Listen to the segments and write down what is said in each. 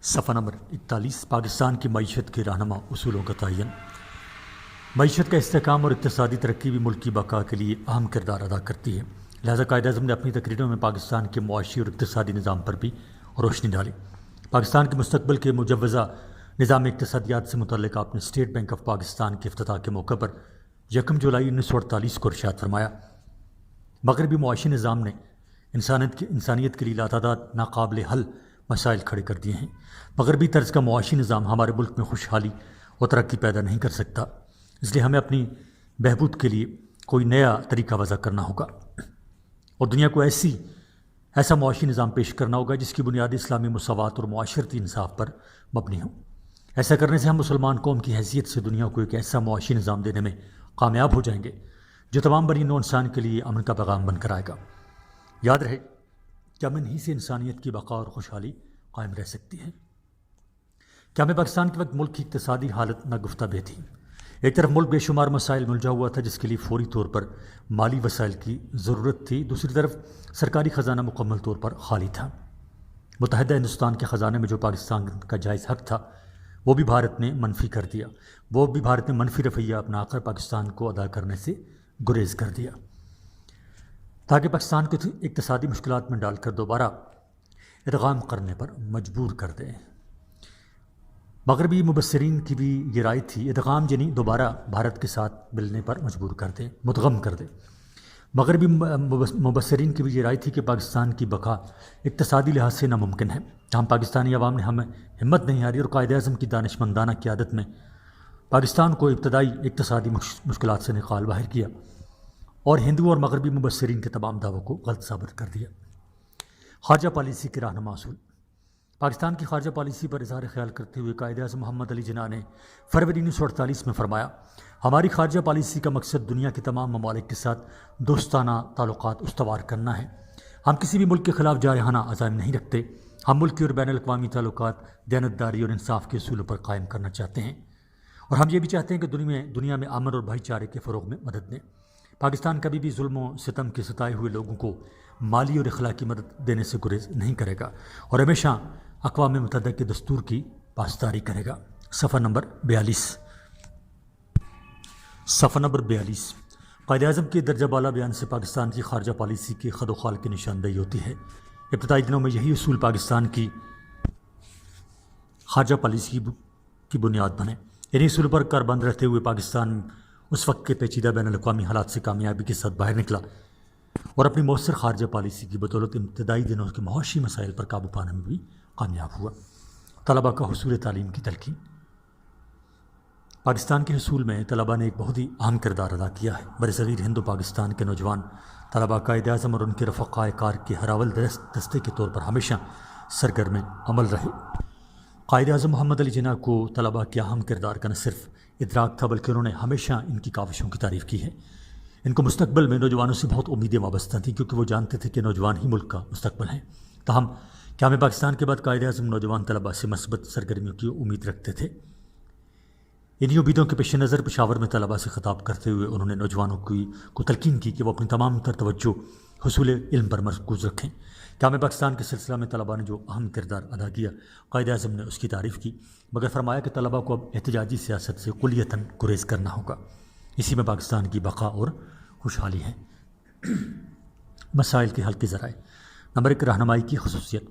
صفحہ نمبر 41 پاکستان کی معیشت کے رہنما اصولوں کا تعین۔ معیشت کا استحکام اور اقتصادی ترقی بھی ملک کی بقا کے لیے اہم کردار ادا کرتی ہے، لہذا قائد اعظم نے اپنی تقریروں میں پاکستان کے معاشی اور اقتصادی نظام پر بھی روشنی ڈالی۔ پاکستان کے مستقبل کے مجوزہ نظام اقتصادیات سے متعلق آپ نے اسٹیٹ بینک آف پاکستان کے افتتاح کے موقع پر 1 جولائی 1948 کو ارشاد فرمایا، مغربی معاشی نظام نے انسانیت کے لیے لاتعداد ناقابل حل مسائل کھڑے کر دیے ہیں۔ مغربی طرز کا معاشی نظام ہمارے ملک میں خوشحالی اور ترقی پیدا نہیں کر سکتا، اس لیے ہمیں اپنی بہبود کے لیے کوئی نیا طریقہ وضع کرنا ہوگا اور دنیا کو ایسا معاشی نظام پیش کرنا ہوگا جس کی بنیاد اسلامی مساوات اور معاشرتی انصاف پر مبنی ہو۔ ایسا کرنے سے ہم مسلمان قوم کی حیثیت سے دنیا کو ایک ایسا معاشی نظام دینے میں کامیاب ہو جائیں گے جو تمام بنی نوع انسان کے لیے امن کا پیغام بن کر آئے گا۔ یاد رہے کہ امن ہی سے انسانیت کی بقا اور خوشحالی قائم رہ سکتی ہے۔ کیا میں پاکستان کے وقت ملک کی اقتصادی حالت ناگفتہ بے تھی۔ ایک طرف ملک بے شمار مسائل ملجھا ہوا تھا جس کے لیے فوری طور پر مالی وسائل کی ضرورت تھی، دوسری طرف سرکاری خزانہ مکمل طور پر خالی تھا۔ متحدہ ہندوستان کے خزانے میں جو پاکستان کا جائز حق تھا وہ بھی بھارت نے منفی کر دیا، بھارت نے منفی رویہ اپنا کر پاکستان کو ادا کرنے سے گریز کر دیا تاکہ پاکستان کو اقتصادی مشکلات میں ڈال کر دوبارہ ادغام کرنے پر مجبور کر دے۔ مغربی مبصرین کی بھی یہ رائے تھی، ادغام یعنی دوبارہ بھارت کے ساتھ ملنے پر مجبور کر دے، مدغم کر دے۔ مغربی مبصرین کی بھی یہ رائے تھی کہ پاکستان کی بقا اقتصادی لحاظ سے ناممکن ہے، تاہم پاکستانی عوام نے ہمیں ہمت نہیں ہاری اور قائد اعظم کی دانشمندانہ قیادت میں پاکستان کو ابتدائی اقتصادی مشکلات سے نکال باہر کیا اور ہندو اور مغربی مبصرین کے تمام دعووں کو غلط ثابت کر دیا۔ خارجہ پالیسی کے رہنما اصول۔ پاکستان کی خارجہ پالیسی پر اظہار خیال کرتے ہوئے قائد اعظم محمد علی جناح نے فروری 1948 میں فرمایا، ہماری خارجہ پالیسی کا مقصد دنیا کے تمام ممالک کے ساتھ دوستانہ تعلقات استوار کرنا ہے۔ ہم کسی بھی ملک کے خلاف جارحانہ عزائم نہیں رکھتے، ہم ملکی اور بین الاقوامی تعلقات دیانتداری اور انصاف کے اصولوں پر قائم کرنا چاہتے ہیں اور ہم یہ بھی چاہتے ہیں کہ دنیا میں امن اور بھائی چارے کے فروغ میں مدد دیں۔ پاکستان کبھی بھی ظلم و ستم کے ستائے ہوئے لوگوں کو مالی اور اخلاقی مدد دینے سے گریز نہیں کرے گا اور ہمیشہ اقوام متحدہ کے دستور کی پاسداری کرے گا۔ صفحہ نمبر 42۔ صفحہ نمبر 42۔ قائد اعظم کے درجہ بالا بیان سے پاکستان کی خارجہ پالیسی کے خد و خال کی نشاندہی ہوتی ہے۔ ابتدائی دنوں میں یہی اصول پاکستان کی خارجہ پالیسی کی بنیاد بنے۔ انہی اصول پر کاربند رہتے ہوئے پاکستان اس وقت کے پیچیدہ بین الاقوامی حالات سے کامیابی کے ساتھ باہر نکلا اور اپنی مؤثر خارجہ پالیسی کی بدولت ابتدائی دنوں کے معاشی مسائل پر قابو پانے میں بھی کامیاب ہوا۔ طلباء کا حصول تعلیم کی تلقین۔ پاکستان کے حصول میں طلباء نے ایک بہت ہی اہم کردار ادا کیا ہے۔ برصغیر ہند و پاکستان کے نوجوان طلباء قائد اعظم اور ان کے رفقائے کار کے ہراول دستے کے طور پر ہمیشہ سرگرم عمل رہے۔ قائد اعظم محمد علی جناح کو طلباء کے اہم کردار کا نہ صرف ادراک تھا بلکہ انہوں نے ہمیشہ ان کی کاوشوں کی تعریف کی ہے۔ ان کو مستقبل میں نوجوانوں سے بہت امیدیں وابستہ تھیں کیونکہ وہ جانتے تھے کہ نوجوان ہی ملک کا مستقبل ہیں۔ تاہم کیا میں پاکستان کے بعد قائد اعظم نوجوان طلباء سے مثبت سرگرمیوں کی امید رکھتے تھے۔ انہی امیدوں کے پیش نظر پشاور میں طلباء سے خطاب کرتے ہوئے انہوں نے نوجوانوں کو تلقین کی کہ وہ اپنی تمام تر توجہ حصول علم پر مرکوز رکھیں۔ کیا میں پاکستان کے سلسلہ میں طلباء نے جو اہم کردار ادا کیا، قائد اعظم نے اس کی تعریف کی مگر فرمایا کہ طلباء کو اب احتجاجی سیاست سے کلیتاً گریز کرنا ہوگا، اسی میں پاکستان کی بقا اور خوشحالی ہے۔ مسائل کے حل کے ذرائع۔ نمبر 1، رہنمائی کی خصوصیت۔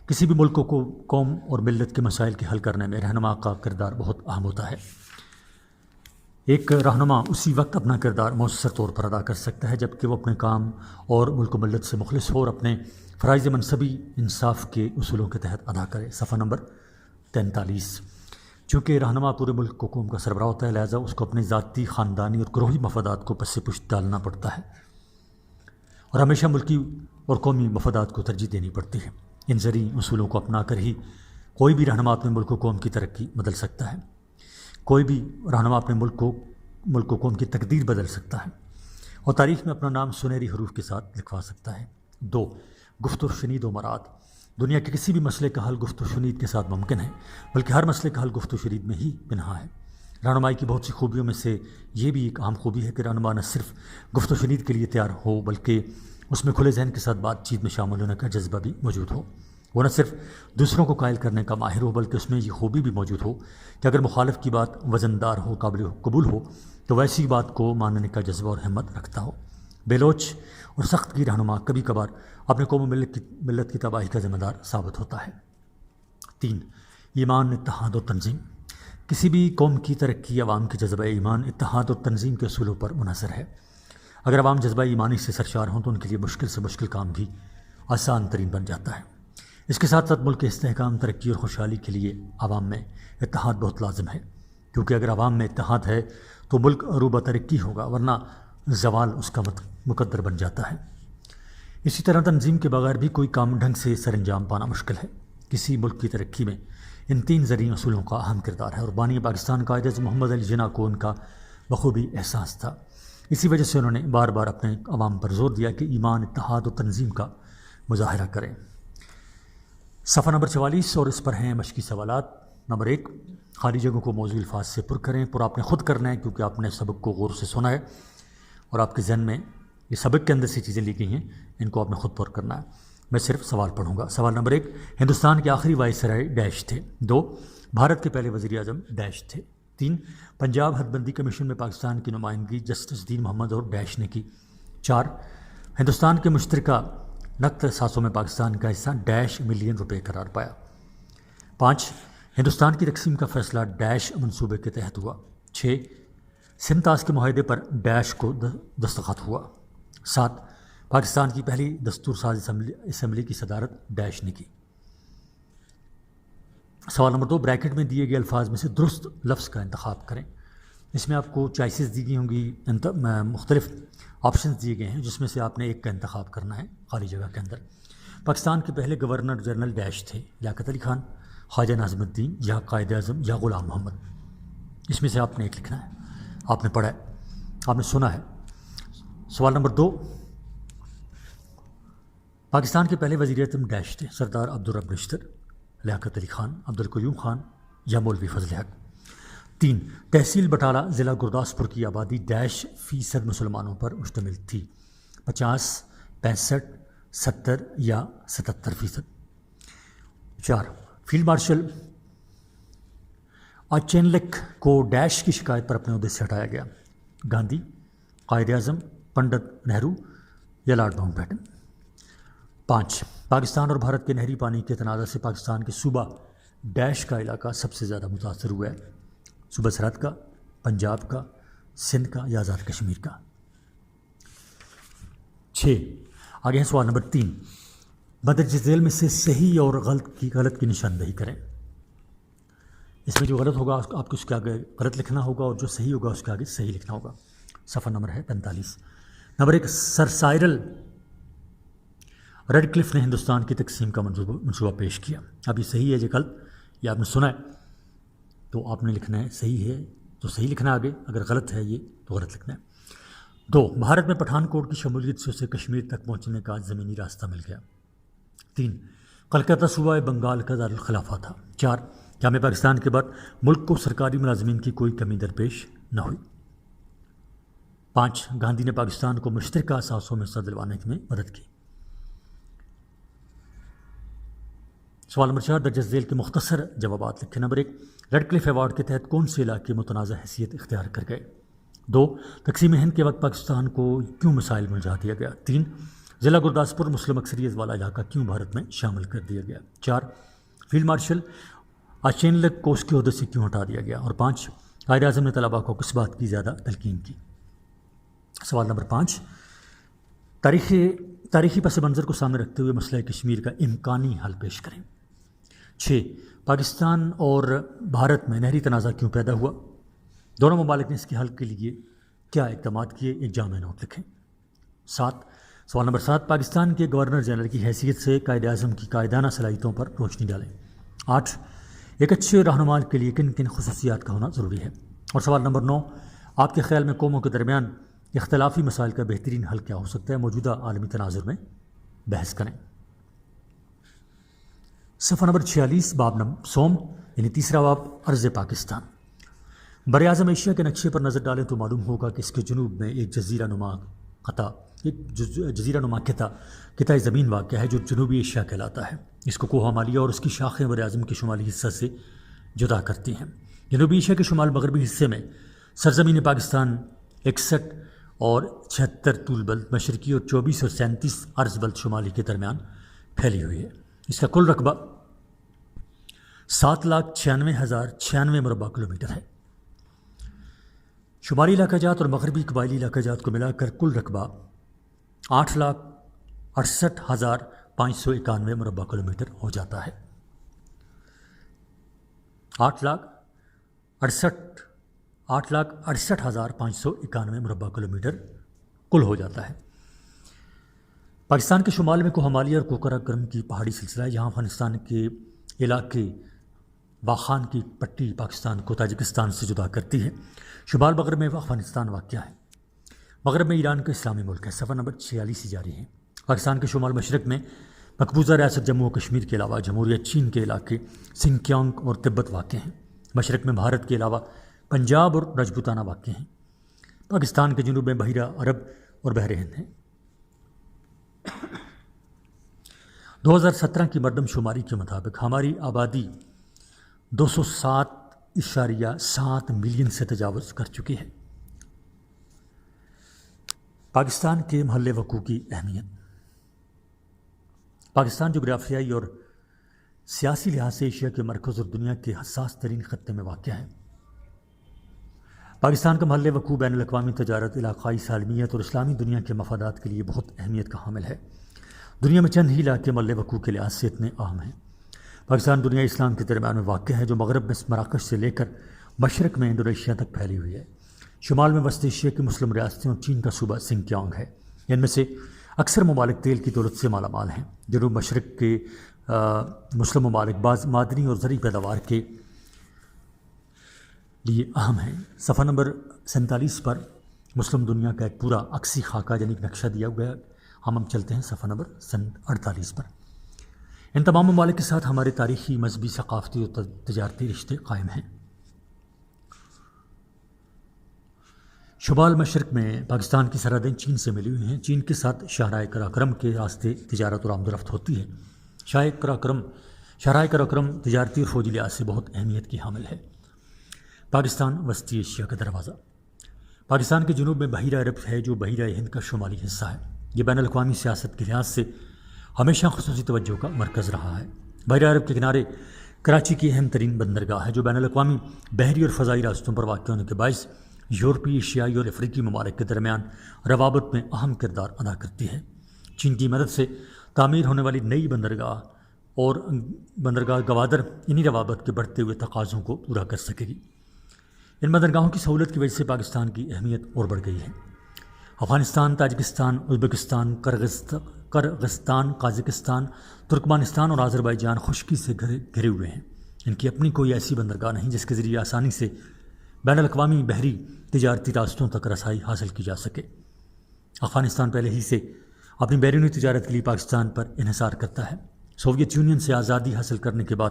کسی بھی ملک کو قوم اور ملت کے مسائل کے حل کرنے میں رہنما کا کردار بہت اہم ہوتا ہے۔ ایک رہنما اسی وقت اپنا کردار مؤثر طور پر ادا کر سکتا ہے جبکہ وہ اپنے کام اور ملک و ملت سے مخلص ہو اور اپنے فرائض منصبی انصاف کے اصولوں کے تحت ادا کرے۔ صفحہ نمبر 43۔ چونکہ رہنما پورے ملک کو قوم کا سربراہ ہوتا ہے لہذا اس کو اپنے ذاتی، خاندانی اور گروہی مفادات کو پس پشت ڈالنا پڑتا ہے اور ہمیشہ ملکی اور قومی مفادات کو ترجیح دینی پڑتی ہے۔ ان زرعی اصولوں کو اپنا کر ہی کوئی بھی رہنما اپنے ملک و قوم کی ترقی بدل سکتا ہے، کوئی بھی رہنما اپنے ملک و قوم کی تقدیر بدل سکتا ہے اور تاریخ میں اپنا نام سنہری حروف کے ساتھ لکھوا سکتا ہے۔ 2، گفت و شنید و مراد۔ دنیا کے کسی بھی مسئلے کا حل گفت و شنید کے ساتھ ممکن ہے بلکہ ہر مسئلے کا حل گفت و شنید میں ہی پنہاں ہے۔ رہنمائی کی بہت سی خوبیوں میں سے یہ بھی ایک اہم خوبی ہے کہ رہنما نہ صرف گفت و شنید کے لیے تیار ہو بلکہ اس میں کھلے ذہن کے ساتھ بات چیت میں شامل ہونے کا جذبہ بھی موجود ہو۔ وہ نہ صرف دوسروں کو قائل کرنے کا ماہر ہو بلکہ اس میں یہ خوبی بھی موجود ہو کہ اگر مخالف کی بات وزندار ہو، قابل قبول ہو، تو ویسی بات کو ماننے کا جذبہ اور ہمت رکھتا ہو۔ بے لوچ اور سخت کی رہنما کبھی کبھار اپنے قوم و ملت کی تباہی کا ذمہ دار ثابت ہوتا ہے۔ 3، ایمان، اتحاد و تنظیم۔ کسی بھی قوم کی ترقی عوام کے جذبہ ایمان، اتحاد اور تنظیم کے اصولوں پر منحصر ہے۔ اگر عوام جذبہ ایمانی سے سرشار ہوں تو ان کے لیے مشکل سے مشکل کام بھی آسان ترین بن جاتا ہے۔ اس کے ساتھ ساتھ ملک کے استحکام، ترقی اور خوشحالی کے لیے عوام میں اتحاد بہت لازم ہے، کیونکہ اگر عوام میں اتحاد ہے تو ملک عروبہ ترقی ہوگا، ورنہ زوال اس کا مقدر بن جاتا ہے۔ اسی طرح تنظیم کے بغیر بھی کوئی کام ڈھنگ سے سر انجام پانا مشکل ہے۔ کسی ملک کی ترقی میں ان 3 زرعی اصولوں کا اہم کردار ہے، اور بانی پاکستان قائد اعظم محمد علی جناح کو ان کا بخوبی احساس تھا۔ اسی وجہ سے انہوں نے بار بار اپنے عوام پر زور دیا کہ ایمان، اتحاد و تنظیم کا مظاہرہ کریں۔ صفحہ نمبر 44 اور اس پر ہیں مشقی سوالات۔ نمبر 1، خالی جگہوں کو موضوع الفاظ سے پر کریں۔ پر آپ نے خود کرنا ہے کیونکہ آپ نے سبق کو غور سے سنا ہے اور آپ کے ذہن میں یہ سبق کے اندر سے چیزیں لی گئی ہیں، ان کو آپ نے خود پر کرنا ہے۔ میں صرف سوال پڑھوں گا۔ سوال نمبر 1، ہندوستان کے آخری وائسرائے ڈیش تھے؟ 2، بھارت کے پہلے وزیر اعظم ڈیش تھے؟ 3، پنجاب حد بندی کمیشن میں پاکستان کی نمائندگی جسٹس دین محمد اور ڈیش نے کی؟ 4، ہندوستان کے مشترکہ نقد اثاثوں میں پاکستان کا حصہ ڈیش ملین روپے قرار پایا؟ 5، ہندوستان کی تقسیم کا فیصلہ ڈیش منصوبے کے تحت ہوا؟ 6، سنتاس کے معاہدے پر ڈیش کو دستخط ہوا؟ 7، پاکستان کی پہلی دستور ساز اسمبلی کی صدارت ڈیش نے کی؟ سوال نمبر 2، بریکٹ میں دیے گئے الفاظ میں سے درست لفظ کا انتخاب کریں۔ اس میں آپ کو چوائسیز دی گئی ہوں گی، مختلف آپشنز دیے گئے ہیں جس میں سے آپ نے ایک کا انتخاب کرنا ہے خالی جگہ کے اندر۔ پاکستان کے پہلے گورنر جنرل ڈیش تھے؟ لیاقت علی خان، خواجہ ناظم الدین، یا قائد اعظم، یا غلام محمد؟ اس میں سے آپ نے ایک لکھنا ہے۔ آپ نے پڑھا ہے، آپ نے سنا ہے۔ سوال نمبر 2، پاکستان کے پہلے وزیر اعظم ڈیش تھے؟ سردار عبدالرب نشتر، لیاقت علی خان، عبدالقیوم خان، یا مولوی فضل حق؟ 3، تحصیل بٹالہ ضلع گرداسپور کی آبادی ڈیش فیصد مسلمانوں پر مشتمل تھی؟ 50، 65، 70 یا 77%؟ 4، فیلڈ مارشل اچینلک کو ڈیش کی شکایت پر اپنے عہدے سے ہٹایا گیا؟ گاندھی، قائد اعظم، پنڈت نہرو، یا لارڈ ماؤنٹ بیٹن؟ 5، پاکستان اور بھارت کے نہری پانی کے تنازع سے پاکستان کے صوبہ ڈیش کا علاقہ سب سے زیادہ متاثر ہوا ہے؟ صوبہ سرحد کا، پنجاب کا، سندھ کا، یا آزاد کشمیر کا؟ 6، آگے ہیں سوال نمبر 3، مندرجہ ذیل میں سے صحیح اور غلط کی نشاندہی کریں۔ اس میں جو غلط ہوگا آپ کو اس کے آگے غلط لکھنا ہوگا، اور جو صحیح ہوگا اس کے آگے صحیح لکھنا ہوگا۔ صفحہ نمبر ہے 45۔ نمبر 1، سر سائرل ریڈ کلف نے ہندوستان کی تقسیم کا منصوبہ پیش کیا۔ اب یہ صحیح ہے یا غلط، یہ آپ نے سنا ہے تو آپ نے لکھنا ہے صحیح ہے تو صحیح لکھنا ہے آگے، اگر غلط ہے یہ تو غلط لکھنا ہے۔ 2، بھارت میں پٹھان کوٹ کی شمولیت سے اسے کشمیر تک پہنچنے کا زمینی راستہ مل گیا؟ 3، کلکتہ صوبہ بنگال کا دارالخلافہ تھا؟ 4، جامع پاکستان کے بعد ملک کو سرکاری ملازمین کی کوئی کمی درپیش نہ ہوئی؟ 5، گاندھی نے پاکستان کو مشترکہ اثاثوں میں حصہ دلوانے میں مدد کی؟ سوال نمبر 4، درج ذیل کے مختصر جوابات لکھیں۔ نمبر 1، ریڈ کلف ایوارڈ کے تحت کون سے علاقے متنازع حیثیت اختیار کر گئے؟ 2، تقسیم ہند کے وقت پاکستان کو کیوں مسائل میں الجھا دیا گیا؟ 3، ضلع گرداسپور مسلم اکثریت والا علاقہ کیوں بھارت میں شامل کر دیا گیا؟ 4، فیلڈ مارشل اچینلک کو اس کے عہدے سے کیوں ہٹا دیا گیا؟ اور 5، قائد اعظم نے طلباء کو کس بات کی زیادہ تلقین کی؟ سوال نمبر 5، تاریخی پس منظر کو سامنے رکھتے ہوئے مسئلہ کشمیر کا امکانی حل پیش کریں۔ 6، پاکستان اور بھارت میں نہری تنازع کیوں پیدا ہوا؟ دونوں ممالک نے اس کے حل کے لیے کیا اقدامات کیے؟ ایک جامع نوٹ لکھیں۔ 7، سوال نمبر 7، پاکستان کے گورنر جنرل کی حیثیت سے قائد اعظم کی قائدانہ صلاحیتوں پر روشنی ڈالیں۔ 8، ایک اچھے رہنما کے لیے کن کن خصوصیات کا ہونا ضروری ہے؟ اور سوال نمبر 9، آپ کے خیال میں قوموں کے درمیان اختلافی مسائل کا بہترین حل کیا ہو سکتا ہے؟ موجودہ عالمی تناظر میں بحث کریں۔ صفحہ نمبر 46، باب سوم یعنی تیسرا باب، عرض پاکستان۔ بر اعظم ایشیا کے نقشے پر نظر ڈالیں تو معلوم ہوگا کہ اس کے جنوب میں ایک جزیرہ نما خطہ خطۂ زمین واقع ہے جو جنوبی ایشیا کہلاتا ہے۔ اس کو کوہ ہمالیہ اور اس کی شاخیں بر اعظم کے شمالی حصہ سے جدا کرتی ہیں۔ جنوبی ایشیا کے شمال مغربی حصے میں سرزمین پاکستان 61 اور 76 طول بلد مشرقی اور 24 اور 37 عرض بلد شمالی کے درمیان پھیلی ہوئی ہے۔ اس کا کل رقبہ 7,96,096 مربع کلومیٹر ہے۔ شمالی علاقہ جات اور مغربی قبائلی علاقہ جات کو ملا کر کل رقبہ 8,68,591 مربع کلومیٹر ہو جاتا ہے۔ 8,68,591 مربع کلومیٹر کل ہو جاتا ہے۔ پاکستان کے شمال میں کوہ ہمالیہ اور کوکرا کرم کی پہاڑی سلسلہ ہے، جہاں افغانستان کے علاقے واخان کی پٹی پاکستان کو تاجکستان سے جدا کرتی ہے۔ شمال مغرب میں افغانستان واقع ہے۔ مغرب میں ایران کا اسلامی ملک ہے۔ صفحہ نمبر 46 جاری ہے۔ پاکستان کے شمال مشرق میں مقبوضہ ریاست جموں و کشمیر کے علاوہ جمہوریہ چین کے علاقے سنکیانگ اور تبت واقع ہیں۔ مشرق میں بھارت کے علاوہ پنجاب اور راجپوتانہ واقع ہیں۔ پاکستان کے جنوب میں بحیرہ عرب اور بحر ہند ہیں۔ 2017 کی مردم شماری کے مطابق ہماری آبادی 207.7 ملین سے تجاوز کر چکی ہے۔ پاکستان کے محل وقوع کی اہمیت۔ پاکستان جغرافیائی اور سیاسی لحاظ سے ایشیا کے مرکز اور دنیا کے حساس ترین خطے میں واقع ہے۔ پاکستان کا محل وقوع بین الاقوامی تجارت، علاقائی سالمیت اور اسلامی دنیا کے مفادات کے لیے بہت اہمیت کا حامل ہے۔ دنیا میں چند ہی علاقے محل وقوع کے لحاظ سے اتنے اہم ہیں۔ پاکستان دنیا اسلام کے درمیان میں واقع ہے، جو مغرب میں مراکش سے لے کر مشرق میں انڈونیشیا تک پھیلی ہوئی ہے۔ شمال میں وسط ایشیا کی مسلم ریاستیں اور چین کا صوبہ سنکیانگ ہے۔ ان میں سے اکثر ممالک تیل کی دولت سے مالا مال ہیں۔ جنوب مشرق کے مسلم ممالک بعض معدنی اور زرعی پیداوار کے لیے اہم ہیں۔ صفحہ نمبر 47 پر مسلم دنیا کا ایک پورا عکسی خاکہ یعنی نقشہ دیا ہوا ہے۔ ہم چلتے ہیں صفحہ نمبر 48 پر۔ ان تمام ممالک کے ساتھ ہمارے تاریخی، مذہبی، ثقافتی اور تجارتی رشتے قائم ہیں۔ شمال مشرق میں پاکستان کی سرحدیں چین سے ملی ہوئی ہیں۔ چین کے ساتھ شاہراہ قراقرم کے راستے تجارت اور آمد و رفت ہوتی ہے۔ شاہراہ قراقرم تجارتی اور فوجی لحاظ سے بہت اہمیت کی حامل ہے۔ پاکستان وسطی ایشیا کا دروازہ۔ پاکستان کے جنوب میں بحیرہ عرب ہے، جو بحیرہ ہند کا شمالی حصہ ہے۔ یہ بین الاقوامی سیاست کے لحاظ سے ہمیشہ خصوصی توجہ کا مرکز رہا ہے۔ بحیرہ عرب کے کنارے کراچی کی اہم ترین بندرگاہ ہے، جو بین الاقوامی بحری اور فضائی راستوں پر واقع ہونے کے باعث یورپی، ایشیائی اور افریقی ممالک کے درمیان روابط میں اہم کردار ادا کرتی ہے۔ چین کی مدد سے تعمیر ہونے والی نئی بندرگاہ گوادر انہی روابط کے بڑھتے ہوئے تقاضوں کو پورا کر سکے گی۔ ان بندرگاہوں کی سہولت کی وجہ سے پاکستان کی اہمیت اور بڑھ گئی ہے۔ Afghanistan, Tajikistan, Uzbekistan, Kyrgyzstan, Kazakhstan, Turkmenistan اور آذربائیجان خشکی سے گھرے ہوئے ہیں۔ ان کی اپنی کوئی ایسی بندرگاہ نہیں جس کے ذریعے آسانی سے بین الاقوامی بحری تجارتی راستوں تک رسائی حاصل کی جا سکے۔ افغانستان پہلے ہی سے اپنی بیرونی تجارت کے لیے پاکستان پر انحصار کرتا ہے۔ سوویت یونین سے آزادی حاصل کرنے کے بعد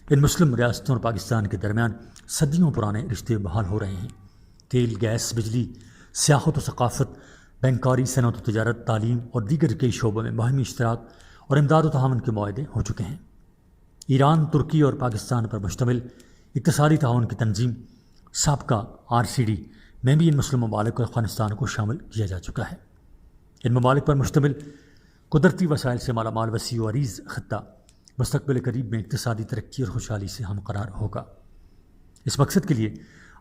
ان مسلم ریاستوں اور پاکستان کے درمیان صدیوں پرانے رشتے بحال ہو رہے ہیں۔ تیل، گیس، بجلی، سیاحت و ثقافت، بینکاری، صنعت و تجارت، تعلیم اور دیگر کئی شعبوں میں باہمی اشتراک اور امداد و تعاون کے معاہدے ہو چکے ہیں۔ ایران، ترکی اور پاکستان پر مشتمل اقتصادی تعاون کی تنظیم سابقہ RCD میں بھی ان مسلم ممالک اور افغانستان کو شامل کیا جا چکا ہے۔ ان ممالک پر مشتمل قدرتی وسائل سے مالا مال وسیع و عریض خطہ مستقبل قریب میں اقتصادی ترقی اور خوشحالی سے ہمقرار ہوگا۔ اس مقصد کے لیے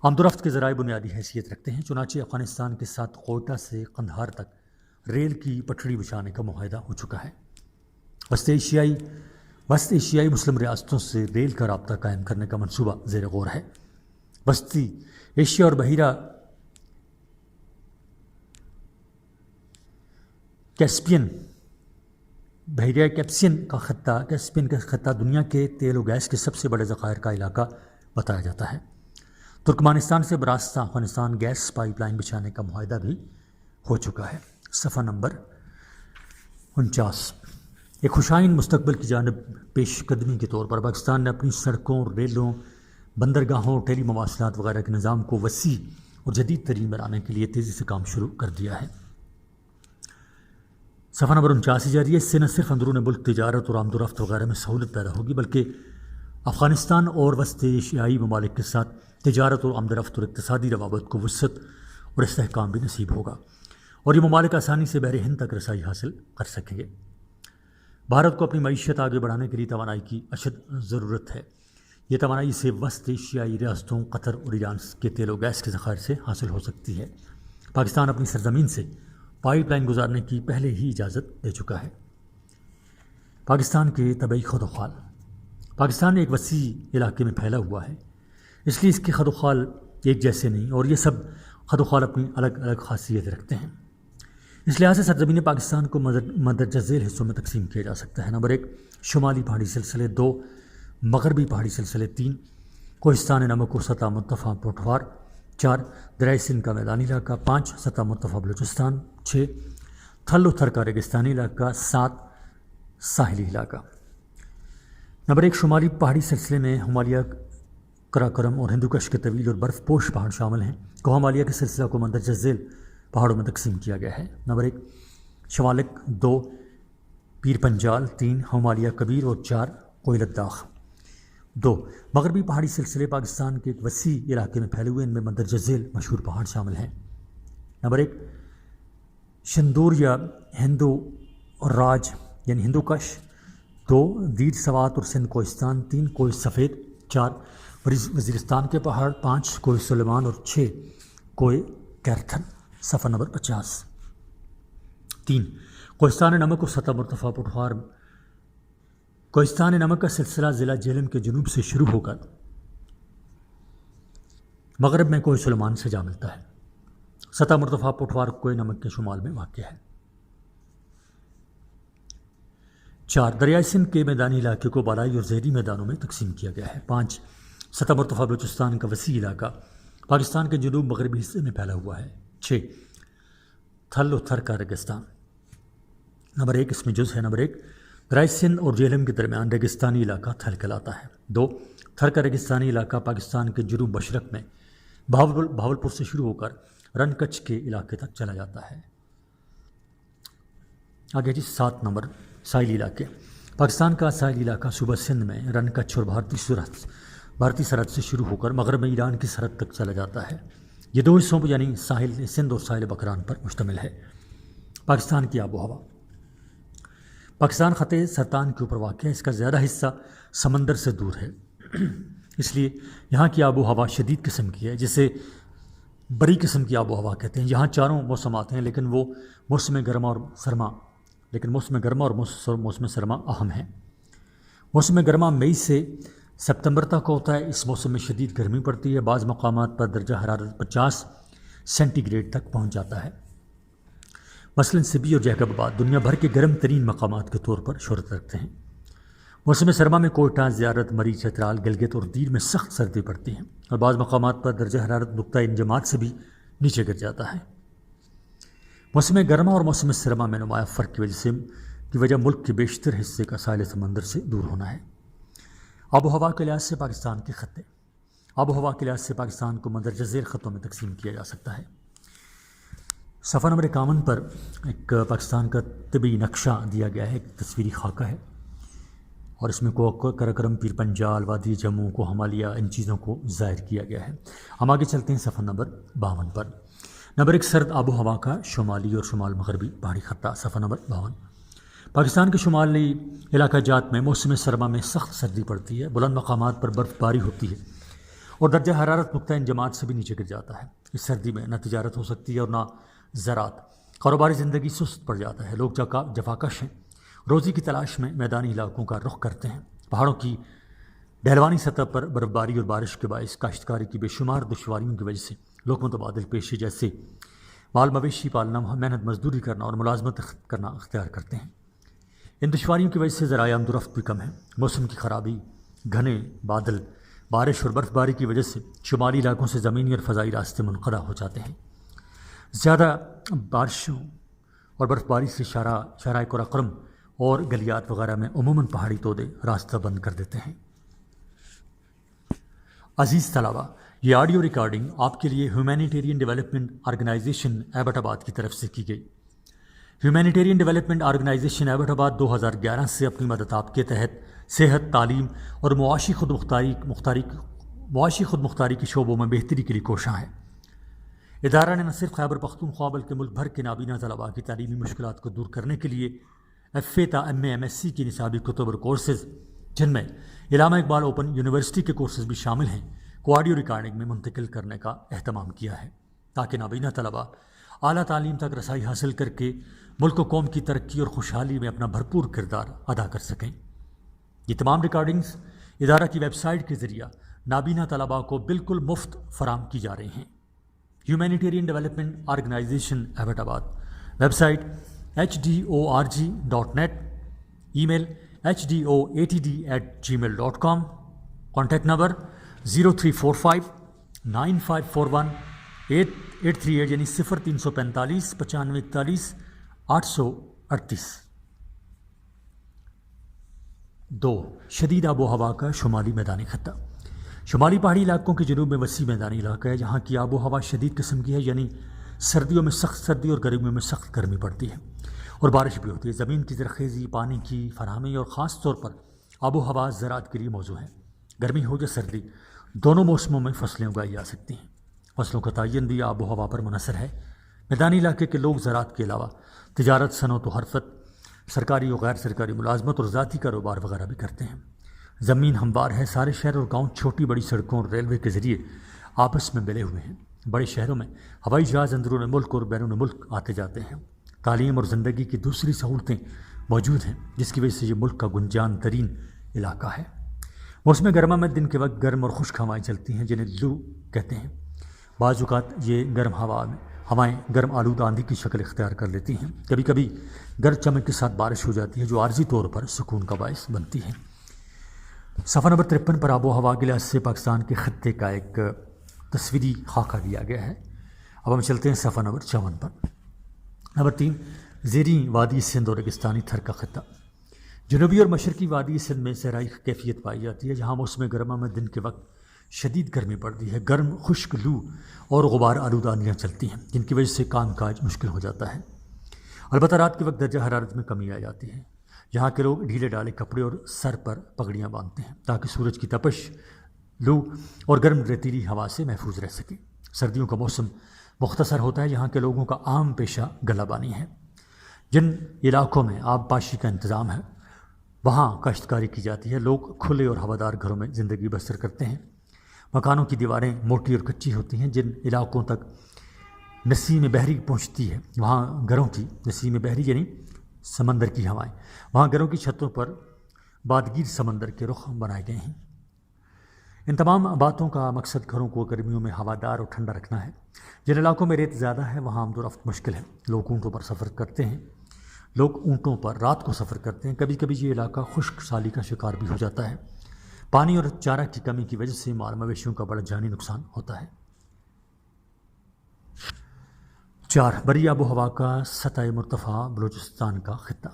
آمد و رفت کے ذرائع بنیادی حیثیت رکھتے ہیں، چنانچہ افغانستان کے ساتھ کوئٹہ سے قندھار تک ریل کی پٹڑی بچھانے کا معاہدہ ہو چکا ہے۔ وسط ایشیائی مسلم ریاستوں سے ریل کا رابطہ قائم کرنے کا منصوبہ زیر غور ہے۔ وسطی ایشیا اور بحیرہ کیسپین کا خطہ دنیا کے تیل و گیس کے سب سے بڑے ذخائر کا علاقہ بتایا جاتا ہے۔ ترکمانستان سے براستہ افغانستان گیس پائپ لائن بچھانے کا معاہدہ بھی ہو چکا ہے۔ صفحہ نمبر 49۔ ایک خوشائن مستقبل کی جانب پیش قدمی کے طور پر پاکستان نے اپنی سڑکوں، ریلوں، بندرگاہوں، ٹیلی مواصلات وغیرہ کے نظام کو وسیع اور جدید ترین بنانے کے لیے تیزی سے کام شروع کر دیا ہے۔ صفحہ نمبر 49 جاری ہے۔ اس سے نہ صرف اندرون ملک تجارت اور آمد و رفت وغیرہ میں سہولت پیدا ہوگی بلکہ افغانستان اور وسط ایشیائی ممالک کے ساتھ تجارت اور آمد و رفت اور اقتصادی روابط کو وسعت اور استحکام بھی نصیب ہوگا اور یہ ممالک آسانی سے بحر ہند تک رسائی حاصل کر سکیں گے۔ بھارت کو اپنی معیشت آگے بڑھانے کے لیے توانائی کی اشد ضرورت ہے۔ یہ توانائی اسے وسط ایشیائی ریاستوں قطر اور ایران کے تیل و گیس کے ذخائر سے حاصل ہو سکتی ہے۔ پاکستان اپنی سرزمین سے پائپ لائن گزارنے کی پہلے ہی اجازت دے چکا ہے۔ پاکستان کے طبعی خدوخال۔ پاکستان ایک وسیع علاقے میں پھیلا ہوا ہے، اس لیے اس کے خدوخال ایک جیسے نہیں اور یہ سب خدوخال اپنی الگ الگ خاصیت رکھتے ہیں۔ اس لحاظ سے سرزمین پاکستان کو مندرجہ ذیل حصوں میں تقسیم کیا جا سکتا ہے۔ نمبر 1 شمالی پہاڑی سلسلے، 2 مغربی پہاڑی سلسلے، 3 کوہستان نمک اور سطح مرتفع پٹوار، 4 دریائے سندھ کا میدانی علاقہ، 5 سطح مرتفع بلوچستان، 6 تھل و تھر کا ریگستانی علاقہ، 7 ساحلی علاقہ۔ نمبر 1 شمالی پہاڑی سلسلے میں ہمالیہ، قراقرم اور ہندوکش کے طویل اور برف پوش پہاڑ شامل ہیں۔ کوہ ہمالیہ کے سلسلہ کو مندرجہ ذیل پہاڑوں میں تقسیم کیا گیا ہے۔ نمبر 1 شمالک، 2 پیر پنجال، 3 ہمالیہ کبیر اور 4 کوہ لداخ۔ 2 مغربی پہاڑی سلسلے پاکستان کے ایک وسیع علاقے میں پھیلے ہوئے، ان میں مندرجہ ذیل مشہور پہاڑ شامل ہیں۔ نمبر 1 شندور یا ہندو راج یعنی ہندوکش، 2 دیر سوات اور سندھ کوہستان، 3 کوہ سفید، 4 وزیرستان کے پہاڑ، 5 کوہ سلیمان اور 6 کوہ کیرتھن۔ صفحہ نمبر 50۔ 3 کوہستان نمک اور سطح مرتفع پٹوار۔ کوہستان نمک کا سلسلہ ضلع جہلم کے جنوب سے شروع ہو کر مغرب میں کوہ سلیمان سے جا ملتا ہے۔ سطح مرتفع پٹوار کوہ نمک کے شمال میں واقع ہے۔ 4 دریائے سندھ کے میدانی علاقے کو بالائی اور زیریں میدانوں میں تقسیم کیا گیا ہے۔ 5 سطح مرتفع بلوچستان کا وسیع علاقہ پاکستان کے جنوب مغربی حصے میں پھیلا ہوا ہے۔ 6 تھل و تھر کا ریگستان۔ نمبر 1 اس میں جز ہے۔ نمبر 1 دریائے سندھ اور جہلم کے درمیان ریگستانی علاقہ تھل کہلاتا ہے۔ 2 تھر کا ریگستانی علاقہ پاکستان کے جنوب مشرق میں بہاولپور سے شروع ہو کر رن کچھ کے علاقے تک چلا جاتا ہے۔ آگے 7 نمبر ساحلی علاقے۔ پاکستان کا ساحلی علاقہ صوبہ سندھ میں رن کچھ اور بھارتی سرحد سے شروع ہو کر مغرب میں ایران کی سرحد تک چلا جاتا ہے۔ یہ 2 حصوں پر یعنی ساحل سندھ اور ساحل بکران پر مشتمل ہے۔ پاکستان کی آب و ہوا۔ پاکستان خطے سرطان کے اوپر واقع ہے، اس کا زیادہ حصہ سمندر سے دور ہے، اس لیے یہاں کی آب و ہوا شدید قسم کی ہے، جسے بری قسم کی آب و ہوا کہتے ہیں۔ یہاں 4 موسم آتے ہیں لیکن وہ موسم گرما اور موسم سرما اہم ہیں۔ موسم گرما مئی سے ستمبر تک ہوتا ہے۔ اس موسم میں شدید گرمی پڑتی ہے، بعض مقامات پر درجہ حرارت 50 سینٹی گریڈ تک پہنچ جاتا ہے۔ مثلاً سبی اور جیکب آباد دنیا بھر کے گرم ترین مقامات کے طور پر شہرت رکھتے ہیں۔ موسم سرما میں کوئٹہ، زیارت، مری، چترال، گلگت اور دیر میں سخت سردی پڑتی ہے اور بعض مقامات پر درجہ حرارت نقطہ انجماد سے بھی نیچے گر جاتا ہے۔ موسم گرما اور موسم سرما میں نمایاں فرق کی وجہ ملک کے بیشتر حصے کا ساحل سمندر سے دور ہونا ہے۔ آب و ہوا کے لحاظ سے پاکستان کے خطے۔ آب و ہوا کے لحاظ سے پاکستان کو مندرجہ ذیل خطوں میں تقسیم کیا جا سکتا ہے۔ صفحہ نمبر 51 پر ایک پاکستان کا طبعی نقشہ دیا گیا ہے، ایک تصویری خاکہ ہے اور اس میں قراقرم، پیر پنجال، وادی جموں کو ہمالیہ، ان چیزوں کو ظاہر کیا گیا ہے۔ ہم آگے چلتے ہیں صفحہ نمبر 52 پر۔ نمبر 1 سرد آب و ہوا کا شمالی اور شمال مغربی پہاڑی خطہ۔ صفحہ نمبر 52۔ پاکستان کے شمالی علاقہ جات میں موسم سرما میں سخت سردی پڑتی ہے، بلند مقامات پر برف باری ہوتی ہے اور درجہ حرارت نقطہ انجماد سے بھی نیچے گر جاتا ہے۔ اس سردی میں نہ تجارت ہو سکتی ہے اور نہ زراعت، کاروباری زندگی سست پڑ جاتا ہے، لوگ جفاکش ہیں، روزی کی تلاش میں میدانی علاقوں کا رخ کرتے ہیں۔ پہاڑوں کی ڈھلوانی سطح پر برف باری اور بارش کے باعث کاشتکاری کی بے شمار دشواریوں کی وجہ سے لوگ متبادل پیشے جیسے مال مویشی پالنا، محنت مزدوری کرنا اور ملازمت کرنا اختیار کرتے ہیں۔ ان دشواریوں کی وجہ سے ذرائع آمد و رفت بھی کم ہے۔ موسم کی خرابی، گھنے بادل، بارش اور برف باری کی وجہ سے شمالی علاقوں سے زمینی اور فضائی راستے منقطع ہو جاتے ہیں۔ زیادہ بارشوں اور برف باری سے شاہراہ قراقرم اور گلیات وغیرہ میں عموماً پہاڑی تودے راستہ بند کر دیتے ہیں۔ عزیز طلباء، یہ آڈیو ریکارڈنگ آپ کے لیے ہیومینیٹیرین ڈیولپمنٹ آرگنائزیشن ایبٹ آباد کی طرف سے کی گئی۔ ہیومینیٹیرین ڈیولپمنٹ آرگنائزیشن ایبٹ آباد 2011 سے اپنی مددآب کے تحت صحت، تعلیم اور معاشی خود مختاری کے شعبوں میں بہتری کے لیے کوشاں ہے۔ ادارہ نے نہ صرف خیبر پختونخوا بلکہ ملک بھر کے نابینا طلباء کی تعلیمی مشکلات کو دور کرنے کے لیے FA تا MA MSc کی نصابی کتب اور کورسز، جن میں علامہ اقبال اوپن یونیورسٹی کے کورسز بھی شامل ہیں، کو آڈیو ریکارڈنگ میں منتقل کرنے کا اہتمام کیا ہے تاکہ نابینا طلباء اعلیٰ تعلیم تک رسائی حاصل کر کے ملک و قوم کی ترقی اور خوشحالی میں اپنا بھرپور کردار ادا کر سکیں۔ یہ تمام ریکارڈنگز ادارہ کی ویب سائٹ کے ذریعہ نابینا طلباء کو بالکل مفت فراہم کی جا رہی ہیں۔ ہیومینیٹیرین ڈیولپمنٹ آرگنائزیشن ایبٹ آباد، ویب سائٹ HDORG.net، ای میل HDOATD@gmail.com، کانٹیکٹ نمبر 0345-9541-838 یعنی 0345 9541 838۔ 2. شدید آب و ہوا کا شمالی میدانی خطہ۔ شمالی پہاڑی علاقوں کے جنوب میں وسیع میدانی علاقہ ہے جہاں کی آب و ہوا شدید قسم کی ہے، یعنی سردیوں میں سخت سردی اور گرمیوں میں سخت گرمی پڑتی ہے اور بارش بھی ہوتی ہے۔ زمین کی زرخیزی، پانی کی فراہمی اور خاص طور پر آب و ہوا زراعت کے لیے موزوں ہے۔ گرمی ہو یا سردی، دونوں موسموں میں فصلیں اگائی جا سکتی ہیں۔ فصلوں کا تعین بھی آب و ہوا پر منحصر ہے۔ میدانی علاقے کے لوگ زراعت کے علاوہ تجارت، صنعت و حرفت، سرکاری و غیر سرکاری ملازمت اور ذاتی کاروبار وغیرہ بھی کرتے ہیں۔ زمین ہموار ہے، سارے شہر اور گاؤں چھوٹی بڑی سڑکوں اور ریلوے کے ذریعے آپس میں ملے ہوئے ہیں۔ بڑے شہروں میں ہوائی جہاز اندرون ملک اور بیرون ملک آتے جاتے ہیں۔ تعلیم اور زندگی کی دوسری سہولتیں موجود ہیں، جس کی وجہ سے یہ ملک کا گنجان ترین علاقہ ہے۔ موسم گرما میں دن کے وقت گرم اور خشک ہوائیں چلتی ہیں جنہیں لو کہتے ہیں۔ بعض اوقات یہ گرم ہوائیں گرم آلود آندھی کی شکل اختیار کر لیتی ہیں۔ کبھی کبھی گرج چمک کے ساتھ بارش ہو جاتی ہے جو عارضی طور پر سکون کا باعث بنتی ہے۔ صفحہ نمبر 53 پر آب و ہوا کے لحاظ سے پاکستان کے خطے کا ایک تصویری خاکہ دیا گیا ہے۔ اب ہم چلتے ہیں صفحہ نمبر 54 پر۔ نمبر 3، زیریں وادی سندھ اور ریگستانی تھر کا خطہ۔ جنوبی اور مشرقی وادی سندھ میں صحرائی کیفیت پائی جاتی ہے جہاں موسم گرما میں دن کے وقت شدید گرمی پڑتی ہے۔ گرم خشک لو اور غبار آلود آندیاں چلتی ہیں جن کی وجہ سے کام کاج مشکل ہو جاتا ہے۔ البتہ رات کے وقت درجہ حرارت میں کمی آ جاتی ہے۔ یہاں کے لوگ ڈھیلے ڈالے کپڑے اور سر پر پگڑیاں باندھتے ہیں تاکہ سورج کی تپش، لو اور گرم ریتیلی ہوا سے محفوظ رہ سکیں۔ سردیوں کا موسم مختصر ہوتا ہے۔ یہاں کے لوگوں کا عام پیشہ گلہ بانی ہے۔ جن علاقوں میں آب پاشی کا انتظام ہے وہاں کاشتکاری کی جاتی ہے۔ لوگ کھلے اور ہوادار گھروں میں زندگی بسر کرتے ہیں۔ مکانوں کی دیواریں موٹی اور کچی ہوتی ہیں۔ جن علاقوں تک نسیم بحری پہنچتی ہے وہاں گھروں کی نسیم بحری یعنی سمندر کی ہوائیں، وہاں گھروں کی چھتوں پر بادگیر سمندر کے رخ بنائے گئے ہیں۔ ان تمام باتوں کا مقصد گھروں کو گرمیوں میں ہوادار اور ٹھنڈا رکھنا ہے۔ جن علاقوں میں ریت زیادہ ہے وہاں آمد و رفت مشکل ہے۔ لوگ اونٹوں پر سفر کرتے ہیں۔ رات کو سفر کرتے ہیں۔ کبھی کبھی یہ علاقہ خشک سالی کا شکار بھی ہو جاتا ہے۔ پانی اور چارہ کی کمی کی وجہ سے مال مویشیوں کا بڑا جانی نقصان ہوتا ہے۔ 4. بری آب و ہوا کا سطح مرتفع بلوچستان کا خطہ۔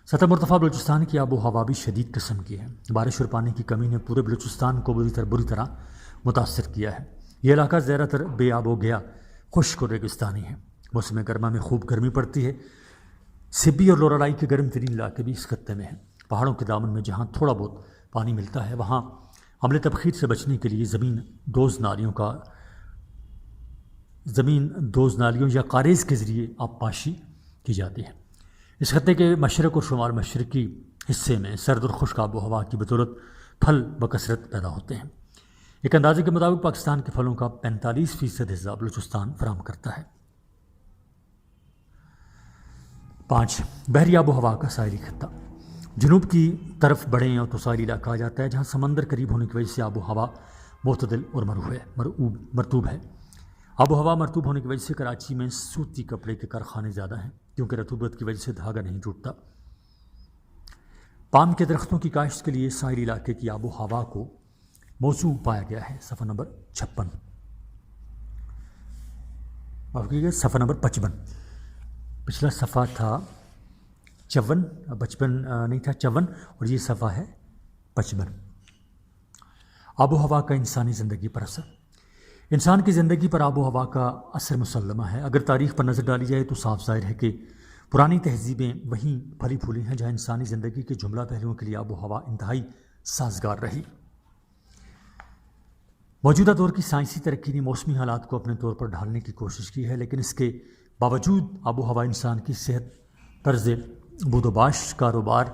سطح مرتفع بلوچستان کی آب و ہوا بھی شدید قسم کی ہے۔ بارش اور پانی کی کمی نے پورے بلوچستان کو بری طرح متاثر کیا ہے۔ یہ علاقہ زیادہ تر بے آب و گیا، خشک اور ریگستانی ہے۔ موسم گرما میں خوب گرمی پڑتی ہے۔ سبی اور لورالائی کے گرم ترین علاقے بھی اس خطے میں ہیں۔ پہاڑوں کے دامن میں جہاں تھوڑا بہت پانی ملتا ہے وہاں عمل تبخیر سے بچنے کے لیے زمین دوز نالیوں یا کاریز کے ذریعے آب پاشی کی جاتی ہے۔ اس خطے کے مشرق اور شمال مشرقی حصے میں سرد اور خشک آب و ہوا کی بدولت پھل بکثرت پیدا ہوتے ہیں۔ ایک اندازے کے مطابق پاکستان کے پھلوں کا 45% حصہ بلوچستان فراہم کرتا ہے۔ 5. بحری آب و ہوا کا ساحلی خطہ۔ جنوب کی طرف بڑھیں اور تو ساحلی علاقہ آ جاتا ہے جہاں سمندر قریب ہونے کی وجہ سے آب و ہوا معتدل اور مرطوب ہے۔ آب و ہوا مرطوب ہونے کی وجہ سے کراچی میں سوتی کپڑے کے کارخانے زیادہ ہیں کیونکہ رطوبت کی وجہ سے دھاگا نہیں ٹوٹتا۔ پام کے درختوں کی کاشت کے لیے ساحلی علاقے کی آب و ہوا کو موزوں پایا گیا ہے۔ صفحہ نمبر 55۔ پچھلا صفحہ تھا 54 اور یہ صفحہ ہے 55۔ آب و ہوا کا انسانی زندگی پر اثر۔ انسان کی زندگی پر آب و ہوا کا اثر مسلمہ ہے۔ اگر تاریخ پر نظر ڈالی جائے تو صاف ظاہر ہے کہ پرانی تہذیبیں وہیں پھلی پھولی ہیں جہاں انسانی زندگی کے جملہ پہلوؤں کے لیے آب و ہوا انتہائی سازگار رہی۔ موجودہ دور کی سائنسی ترقی نے موسمی حالات کو اپنے طور پر ڈھالنے کی کوشش کی ہے، لیکن اس کے باوجود آب و ہوا انسان کی صحت، طرز بود و باش، کاروبار،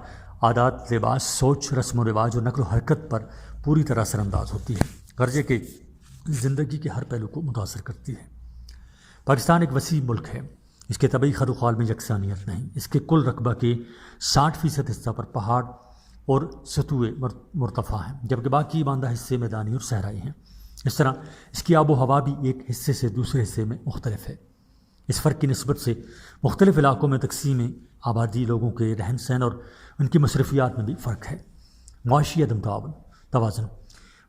عادات، لباس، سوچ، رسم و رواج اور نقل و حرکت پر پوری طرح اثر انداز ہوتی ہے، غرضے کہ زندگی کے ہر پہلو کو متاثر کرتی ہے۔ پاکستان ایک وسیع ملک ہے، اس کے طبعی خد و خال میں یکسانیت نہیں۔ اس کے کل رقبہ کے 60% حصہ پر پہاڑ اور سطوح مرتفع ہیں، جبکہ باقی ماندہ حصے میدانی اور صحرائی ہیں۔ اس طرح اس کی آب و ہوا بھی ایک حصے سے دوسرے حصے میں مختلف ہے۔ اس فرق کی نسبت سے مختلف علاقوں میں تقسیم آبادی، لوگوں کے رہن سہن اور ان کی مصرفیات میں بھی فرق ہے۔ معاشی عدم توازن۔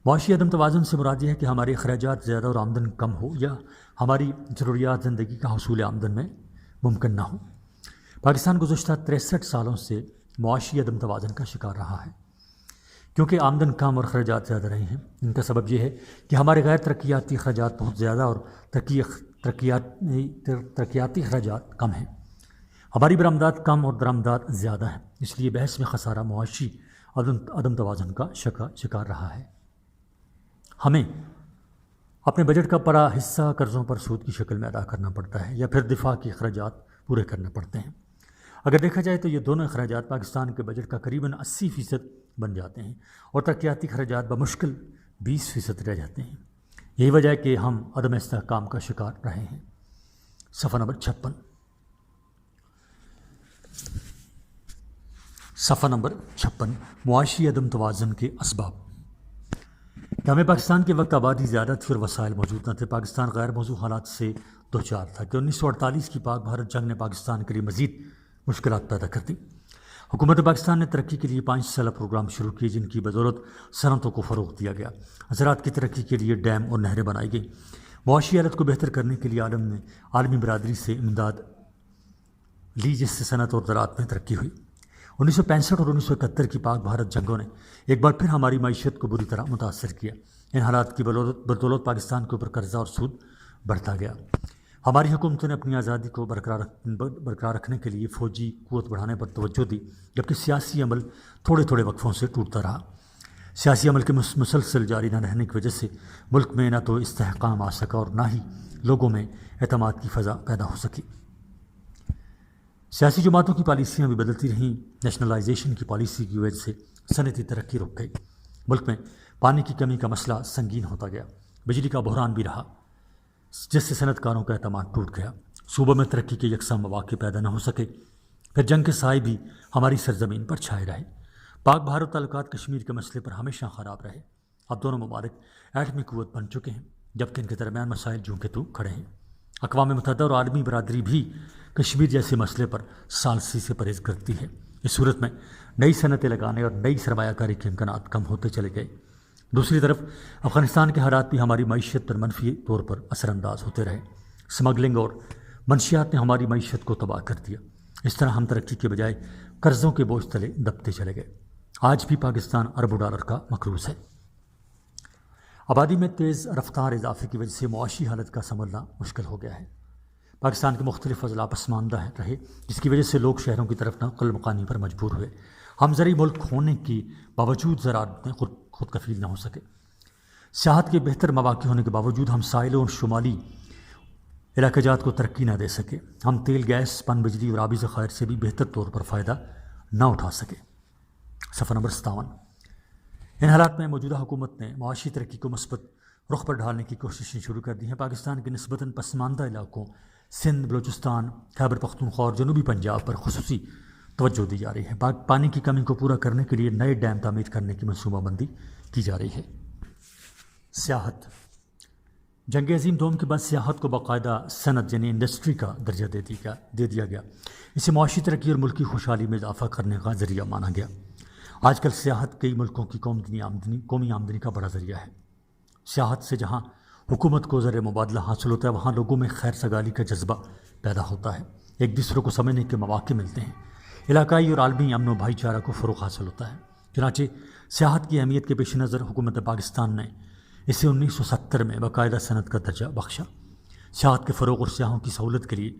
معاشی عدم توازن سے مراد یہ ہے کہ ہمارے اخراجات زیادہ اور آمدن کم ہو، یا ہماری ضروریات زندگی کا حصول آمدن میں ممکن نہ ہو۔ پاکستان گزشتہ 63 سالوں سے معاشی عدم توازن کا شکار رہا ہے، کیونکہ آمدن کم اور اخراجات زیادہ رہے ہیں۔ ان کا سبب یہ ہے کہ ہمارے غیر ترقیاتی اخراجات بہت زیادہ اور ترقیاتی اخراجات کم ہیں۔ ہماری برآمدات کم اور درآمدات زیادہ ہیں، اس لیے بحث میں خسارہ معاشی عدم توازن کا شکار رہا ہے۔ ہمیں اپنے بجٹ کا بڑا حصہ قرضوں پر سود کی شکل میں ادا کرنا پڑتا ہے، یا پھر دفاع کے اخراجات پورے کرنے پڑتے ہیں۔ اگر دیکھا جائے تو یہ دونوں اخراجات پاکستان کے بجٹ کا قریباً 80% بن جاتے ہیں، اور ترقیاتی اخراجات بمشکل 20% رہ جاتے ہیں۔ یہی وجہ ہے کہ ہم عدم استحکام کا شکار رہے ہیں۔ صفحہ نمبر 56۔ صفحہ نمبر 56، معاشی عدم توازن کے اسباب۔ جامع پاکستان کے وقت آبادی زیادہ تھی اور وسائل موجود نہ تھے۔ پاکستان غیر موزوں حالات سے دوچار تھا کہ 1948 کی پاک بھارت جنگ نے پاکستان کے لیے مزید مشکلات پیدا کر دی۔ حکومت پاکستان نے ترقی کے لیے 5 سالہ پروگرام شروع کیے، جن کی بدولت صنعتوں کو فروغ دیا گیا۔ زراعت کی ترقی کے لیے ڈیم اور نہریں بنائی گئیں۔ معاشی حالت کو بہتر کرنے کے لیے عالمی برادری سے امداد لی، جس سے صنعت اور زراعت میں ترقی ہوئی۔ 1965 اور 1971 کی پاک بھارت جنگوں نے ایک بار پھر ہماری معیشت کو بری طرح متاثر کیا۔ ان حالات کی بدولت پاکستان کے اوپر قرضہ اور سود بڑھتا گیا۔ ہماری حکومتوں نے اپنی آزادی کو برقرار رکھنے کے لیے فوجی قوت بڑھانے پر توجہ دی، جبکہ سیاسی عمل تھوڑے تھوڑے وقفوں سے ٹوٹتا رہا۔ سیاسی عمل کے مسلسل جاری نہ رہنے کی وجہ سے ملک میں نہ تو استحکام آ سکا اور نہ ہی لوگوں میں اعتماد کی فضا پیدا ہو سکی۔ سیاسی جماعتوں کی پالیسیاں بھی بدلتی رہیں۔ نیشنلائزیشن کی پالیسی کی وجہ سے صنعتی ترقی رک گئی۔ ملک میں پانی کی کمی کا مسئلہ سنگین ہوتا گیا۔ بجلی کا بحران بھی رہا، جس سے صنعت کاروں کا اعتماد ٹوٹ گیا۔ صوبوں میں ترقی کے یکساں مواقع پیدا نہ ہو سکے۔ پھر جنگ کے سائے بھی ہماری سرزمین پر چھائے رہے۔ پاک بھارت تعلقات کشمیر کے مسئلے پر ہمیشہ خراب رہے۔ اب دونوں ممالک ایٹمی قوت بن چکے ہیں، جبکہ ان کے درمیان مسائل جوں کے توں کھڑے ہیں۔ اقوام متحدہ اور عالمی برادری بھی کشمیر جیسے مسئلے پر ثالثی سے پرہیز کرتی ہے۔ اس صورت میں نئی صنعتیں لگانے اور نئی سرمایہ کاری کے امکانات کم ہوتے چلے گئے۔ دوسری طرف افغانستان کے حالات بھی ہماری معیشت پر منفی طور پر اثر انداز ہوتے رہے۔ سمگلنگ اور منشیات نے ہماری معیشت کو تباہ کر دیا۔ اس طرح ہم ترقی کے بجائے قرضوں کے بوجھ تلے دبتے چلے گئے۔ آج بھی پاکستان اربوں ڈالر کا مقروض ہے۔ آبادی میں تیز رفتار اضافے کی وجہ سے معاشی حالت کا سنبھلنا مشکل ہو گیا ہے۔ پاکستان کے مختلف اضلاع پسماندہ رہے، جس کی وجہ سے لوگ شہروں کی طرف نقل مکانی پر مجبور ہوئے۔ ہم زرعی ملک ہونے کے باوجود زراعت میں خود کفیل نہ ہو سکے۔ سیاحت کے بہتر مواقع ہونے کے باوجود ہم ساحلوں اور شمالی علاقہ جات کو ترقی نہ دے سکے۔ ہم تیل، گیس، پن بجلی اور آبی ذخائر سے بھی بہتر طور پر فائدہ نہ اٹھا سکے۔ صفحہ نمبر 57۔ ان حالات میں موجودہ حکومت نے معاشی ترقی کو مثبت رخ پر ڈھالنے کی کوششیں شروع کر دی ہیں۔ پاکستان کے نسبتاً پسماندہ علاقوں سندھ، بلوچستان، خیبر پختونخوا اور جنوبی پنجاب پر خصوصی توجہ دی جا رہی ہے۔ پانی کی کمی کو پورا کرنے کے لیے نئے ڈیم تعمیر کرنے کی منصوبہ بندی کی جا رہی ہے۔ سیاحت۔ جنگ عظیم دوم کے بعد سیاحت کو باقاعدہ صنعت یعنی انڈسٹری کا درجہ دے دیا گیا۔ اسے معاشی ترقی اور ملکی خوشحالی میں اضافہ کرنے کا ذریعہ مانا گیا۔ آج کل سیاحت کئی ملکوں کی قومی آمدنی کا بڑا ذریعہ ہے۔ سیاحت سے جہاں حکومت کو زر مبادلہ حاصل ہوتا ہے، وہاں لوگوں میں خیر سگالی کا جذبہ پیدا ہوتا ہے۔ ایک دوسرے کو سمجھنے کے مواقع ملتے ہیں۔ علاقائی اور عالمی امن و بھائی چارہ کو فروغ حاصل ہوتا ہے۔ چنانچہ سیاحت کی اہمیت کے پیش نظر حکومت پاکستان نے اسے 1970 میں باقاعدہ صنعت کا درجہ بخشا۔ سیاحت کے فروغ اور سیاحوں کی سہولت کے لیے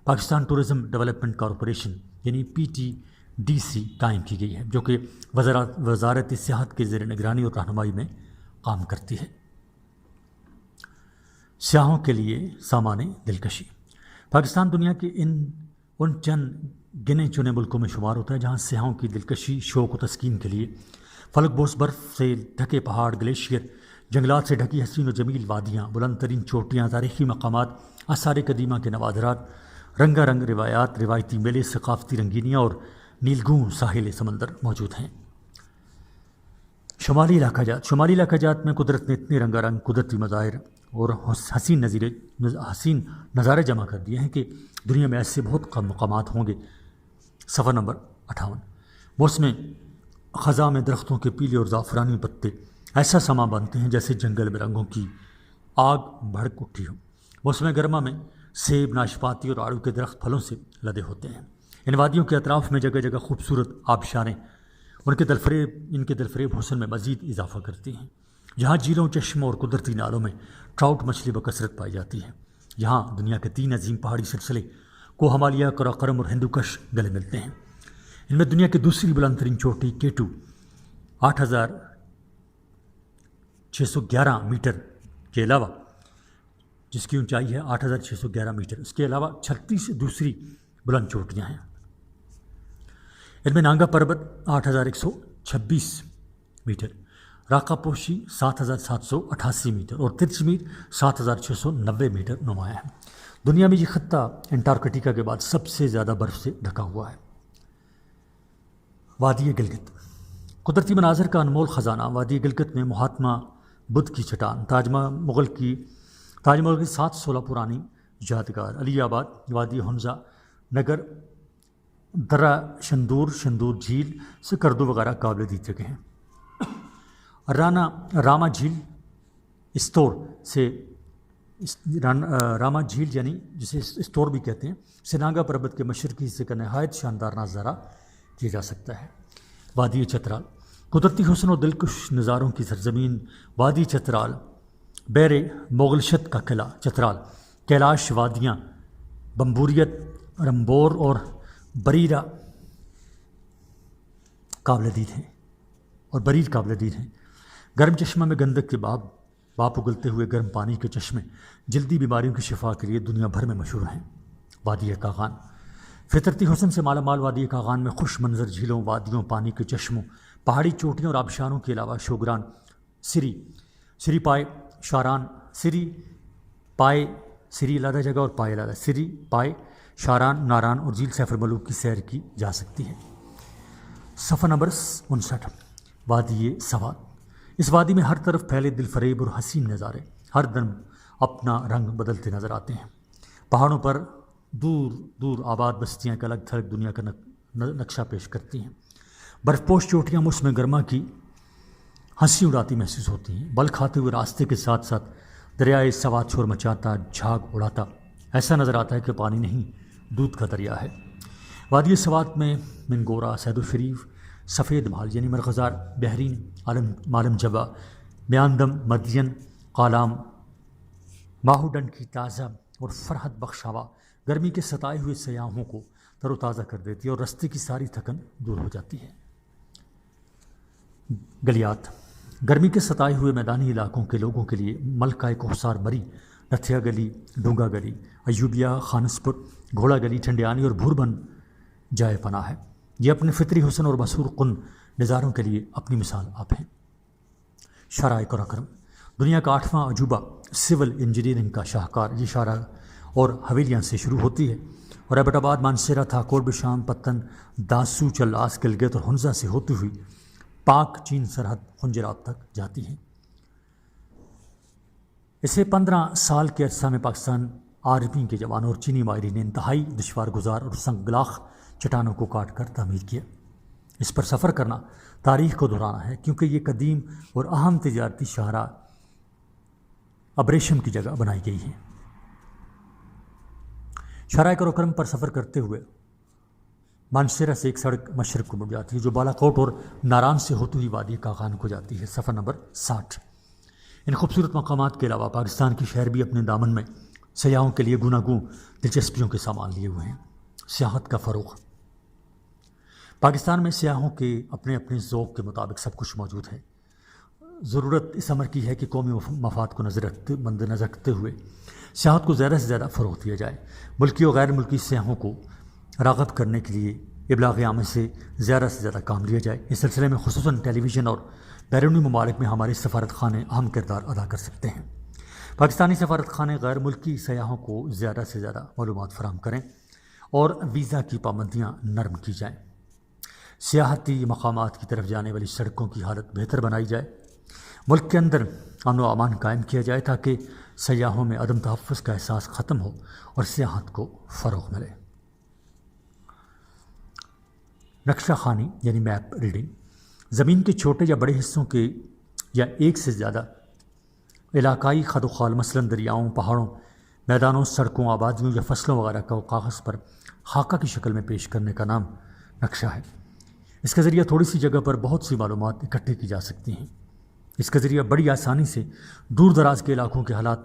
پاکستان ٹورزم ڈیولپمنٹ کارپوریشن یعنی PTDC قائم کی گئی ہے، جو کہ وزارت سیاحت کے زیر نگرانی اور رہنمائی میں کام کرتی ہے۔ سیاحوں کے لیے سامان دلکشی۔ پاکستان دنیا کے ان چند گنے چنے ملکوں میں شمار ہوتا ہے جہاں سیاحوں کی دلکشی، شوق و تسکین کے لیے فلک بوس برف سے ڈھکے پہاڑ، گلیشیئر، جنگلات سے ڈھکی حسین و جمیل وادیاں، بلند ترین چوٹیاں، تاریخی مقامات، آثار قدیمہ کے نوادرات، رنگا رنگ روایات، روایتی میلے، ثقافتی رنگینیاں اور نیلگوں ساحل سمندر موجود ہیں۔ شمالی علاقہ جات میں قدرت نے اتنے رنگا رنگ قدرتی مظاہر اور حسین نظارے جمع کر دیے ہیں کہ دنیا میں ایسے بہت کم مقامات ہوں گے۔ صفحہ نمبر 58۔ موسم خزاں میں درختوں کے پیلے اور زعفرانی پتے ایسا سما بنتے ہیں جیسے جنگل میں رنگوں کی آگ بھڑک اٹھی ہو۔ موسم گرما میں سیب، ناشپاتی اور آڑو کے درخت پھلوں سے لدے ہوتے ہیں۔ ان وادیوں کے اطراف میں جگہ جگہ خوبصورت آبشاریں ان کے دلفریب حسن میں مزید اضافہ کرتی ہیں۔ جہاں جھیلوں، چشموں اور قدرتی نالوں میں ٹراؤٹ مچھلی بکثرت پائی جاتی ہے، یہاں دنیا کے 3 عظیم پہاڑی سلسلے کوہ ہمالیہ، قراقرم اور ہندوکش گلے ملتے ہیں۔ ان میں دنیا کی دوسری بلند ترین چوٹی K2 8611 میٹر کے علاوہ، جس کی اونچائی ہے 8611 میٹر، اس کے علاوہ 36 دوسری بلند چوٹیاں ہیں۔ ان میں نانگا پربت 8126 میٹر، راکا پوشی 7788 میٹر اور ترچمیر 7690 میٹر نمایاں ہے۔ دنیا میں یہ خطہ انٹارکٹیکا کے بعد سب سے زیادہ برف سے ڈھکا ہوا ہے۔ وادی گلگت، قدرتی مناظر کا انمول خزانہ۔ وادی گلگت میں مہاتما بدھ کی چٹان، تاج محل کی 716 پرانی یادگار، علی آباد، وادی ہنزا، نگر، درہ شندور جھیل، سکردو وغیرہ قابل دید جگہ ہیں۔ راما جھیل راما جھیل یعنی جسے استور بھی کہتے ہیں، سے نانگا پربت کے مشرقی حصے کا نہایت شاندار نظارہ کیا جا سکتا ہے۔ وادی چترال، قدرتی حسن اور دلکش نظاروں کی سرزمین وادی چترال، بیر مغلشت کا قلعہ چترال، کیلاش وادیاں، بمبوریت، رمبور اور بریرا قابل دید ہیں۔ گرم چشمہ میں گندک کے باپ اگلتے ہوئے گرم پانی کے چشمے جلدی بیماریوں کی شفا کے لیے دنیا بھر میں مشہور ہیں۔ وادی کاغان، فطرتی حسن سے مالا مال وادی کاغان میں خوش منظر جھیلوں، وادیوں، پانی کے چشموں، پہاڑی چوٹیوں اور آبشاروں کے علاوہ شوگران، سری پائے، شاران، سری علیحدہ جگہ اور پائے علیحدہ، سری پائے، شاران، ناران اور جھیل سیف الملوک کی سیر کی جا سکتی ہے۔ صفحہ نمبر 59۔ وادی سوات، اس وادی میں ہر طرف پھیلے دل فریب اور حسین نظارے ہر دم اپنا رنگ بدلتے نظر آتے ہیں۔ پہاڑوں پر دور دور آباد بستیاں ایک الگ تھلگ دنیا کا نقشہ پیش کرتی ہیں۔ برف پوش چوٹیاں موسم گرما کی ہنسی اڑاتی محسوس ہوتی ہیں۔ بل کھاتے ہوئے راستے کے ساتھ ساتھ دریائے سوات شور مچاتا، جھاگ اڑاتا، ایسا نظر آتا ہے کہ پانی نہیں، دودھ کا دریا ہے۔ وادی سوات میں منگورا، سید الشریف، سفید مال یعنی مرغزار، بحرین، مالم جبا، میاندم، مدین، قالام، ماہوڈن کی تازہ اور فرحت بخش ہوا گرمی کے ستائے ہوئے سیاحوں کو تر و تازہ کر دیتی ہے اور رستے کی ساری تھکن دور ہو جاتی ہے۔ گلیات، گرمی کے ستائے ہوئے میدانی علاقوں کے لوگوں کے لیے ملکہ کوہسار مری، نتھیا گلی، ڈونگا گلی، ایوبیہ، خانسپور، گھوڑا گلی، ٹھنڈیانی اور بھوربن جائے پناہ ہے۔ یہ اپنے فطری حسن اور مسحور کن نظاروں کے لیے اپنی مثال آپ ہیں۔ شاہراہ قراقرم، دنیا کا 8واں عجوبہ، سول انجینئرنگ کا شاہکار، یہ شاہراہ اور حویلیاں سے شروع ہوتی ہے اور ایبٹ آباد، مانسیرا، تھاکور بشام، پتن، داسو، چلاس، گلگت اور ہنزا سے ہوتی ہوئی پاک چین سرحد خنجراب تک جاتی ہیں۔ اسے 15 سال کے عرصہ میں پاکستان آرمی کے جوانوں اور چینی ماہرین نے انتہائی دشوار گزار اور سنگلاخ چٹانوں کو کاٹ کر تعمیر کیا۔ اس پر سفر کرنا تاریخ کو دہرانا ہے، کیونکہ یہ قدیم اور اہم تجارتی شاہراہ ابریشم کی جگہ بنائی گئی ہے۔ شاہراہ قراقرم پر سفر کرتے ہوئے مانسیرا سے ایک سڑک مشرق کو مڑ جاتی ہے جو بالا کوٹ اور ناران سے ہوتی ہوئی وادی کاغان کو جاتی ہے۔ صفحہ نمبر 60۔ ان خوبصورت مقامات کے علاوہ پاکستان کے شہر بھی اپنے دامن میں سیاحوں کے لیے گوناگوں دلچسپیوں کے سامان لیے ہوئے ہیں۔ سیاحت کا فروغ۔ پاکستان میں سیاحوں کے اپنے اپنے ذوق کے مطابق سب کچھ موجود ہے۔ ضرورت اس امر کی ہے کہ قومی مفاد کو مد نظر رکھتے ہوئے سیاحت کو زیادہ سے زیادہ فروغ دیا جائے۔ ملکی اور غیر ملکی سیاحوں کو راغب کرنے کے لیے ابلاغ عام سے زیادہ کام لیا جائے۔ اس سلسلے میں خصوصاً ٹیلی ویژن اور بیرونی ممالک میں ہمارے سفارت خانے اہم کردار ادا کر سکتے ہیں۔ پاکستانی سفارت خانے غیر ملکی سیاحوں کو زیادہ سے زیادہ معلومات فراہم کریں اور ویزا کی پابندیاں نرم کی جائیں۔ سیاحتی مقامات کی طرف جانے والی سڑکوں کی حالت بہتر بنائی جائے۔ ملک کے اندر امن و امان قائم کیا جائے تاکہ سیاحوں میں عدم تحفظ کا احساس ختم ہو اور سیاحت کو فروغ ملے۔ نقشہ خوانی یعنی میپ ریڈنگ۔ زمین کے چھوٹے یا بڑے حصوں کے یا ایک سے زیادہ علاقائی خد و خال مثلاً دریاؤں، پہاڑوں، میدانوں، سڑکوں، آبادیوں یا فصلوں وغیرہ کو کاغذ پر خاکہ کی شکل میں پیش کرنے کا نام نقشہ ہے۔ اس کے ذریعہ تھوڑی سی جگہ پر بہت سی معلومات اکٹھے کی جا سکتی ہیں۔ اس کے ذریعہ بڑی آسانی سے دور دراز کے علاقوں کے حالات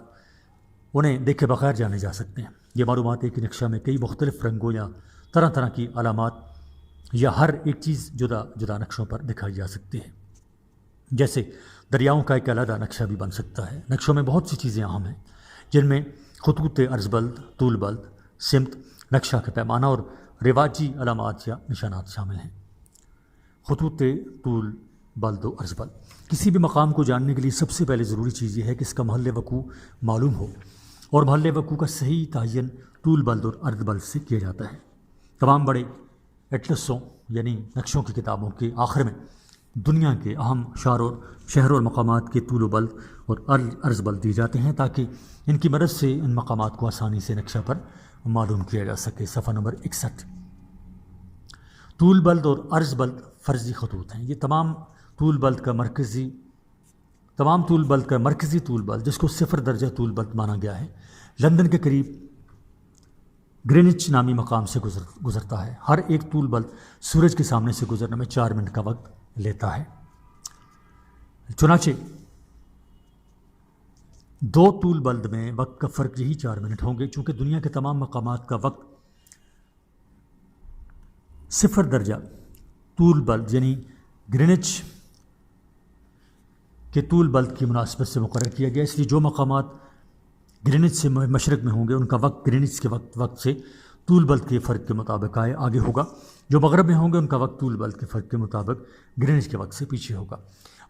انہیں دیکھے بغیر جانے جا سکتے ہیں۔ یہ معلومات ایک نقشہ میں کئی مختلف رنگوں یا طرح کی علامات یا ہر ایک چیز جدا جدا نقشوں پر دکھائی جا سکتی ہے۔ جیسے دریاؤں کا ایک علیحدہ نقشہ بھی بن سکتا ہے۔ نقشوں میں بہت سی چیزیں اہم ہیں جن میں خطوط عرض بلد، طول بلد، سمت، نقشہ کا پیمانہ اور رواجی علامات یا نشانات شامل ہیں۔ خطوط طول بلد و عرض بلد۔ کسی بھی مقام کو جاننے کے لیے سب سے پہلے ضروری چیز یہ ہے کہ اس کا محل وقوع معلوم ہو، اور محل وقوع کا صحیح تعین طول بلد اور عرض بلد سے کیا جاتا ہے۔ تمام بڑے ایٹلسوں یعنی نقشوں کی کتابوں کے آخر میں دنیا کے اہم شہروں اور مقامات کے طول و بلد اور عرض بلد دیے جاتے ہیں تاکہ ان کی مدد سے ان مقامات کو آسانی سے نقشہ پر معلوم کیا جا سکے۔ صفحہ نمبر 61۔ طول بلد اور عرض بلد فرضی خطوط ہیں۔ یہ تمام طول بلد کا مرکزی طول بلد جس کو 0 درجہ طول بلد مانا گیا ہے، لندن کے قریب گرینچ نامی مقام سے گزرتا ہے۔ ہر ایک طول بلد سورج کے سامنے سے گزرنے میں 4 منٹ کا وقت لیتا ہے۔ چنانچہ 2 طول بلد میں وقت کا فرق یہی 4 منٹ ہوں گے۔ چونکہ دنیا کے تمام مقامات کا وقت 0 درجہ طول بلد یعنی گرینچ کے طول بلد کی مناسبت سے مقرر کیا گیا، اس لیے جو مقامات گرینچ سے مشرق میں ہوں گے ان کا وقت گرینچ کے وقت سے طول بلد کے فرق کے مطابق آگے ہوگا۔ جو مغرب میں ہوں گے ان کا وقت طول بلد کے فرق کے مطابق گرینچ کے وقت سے پیچھے ہوگا۔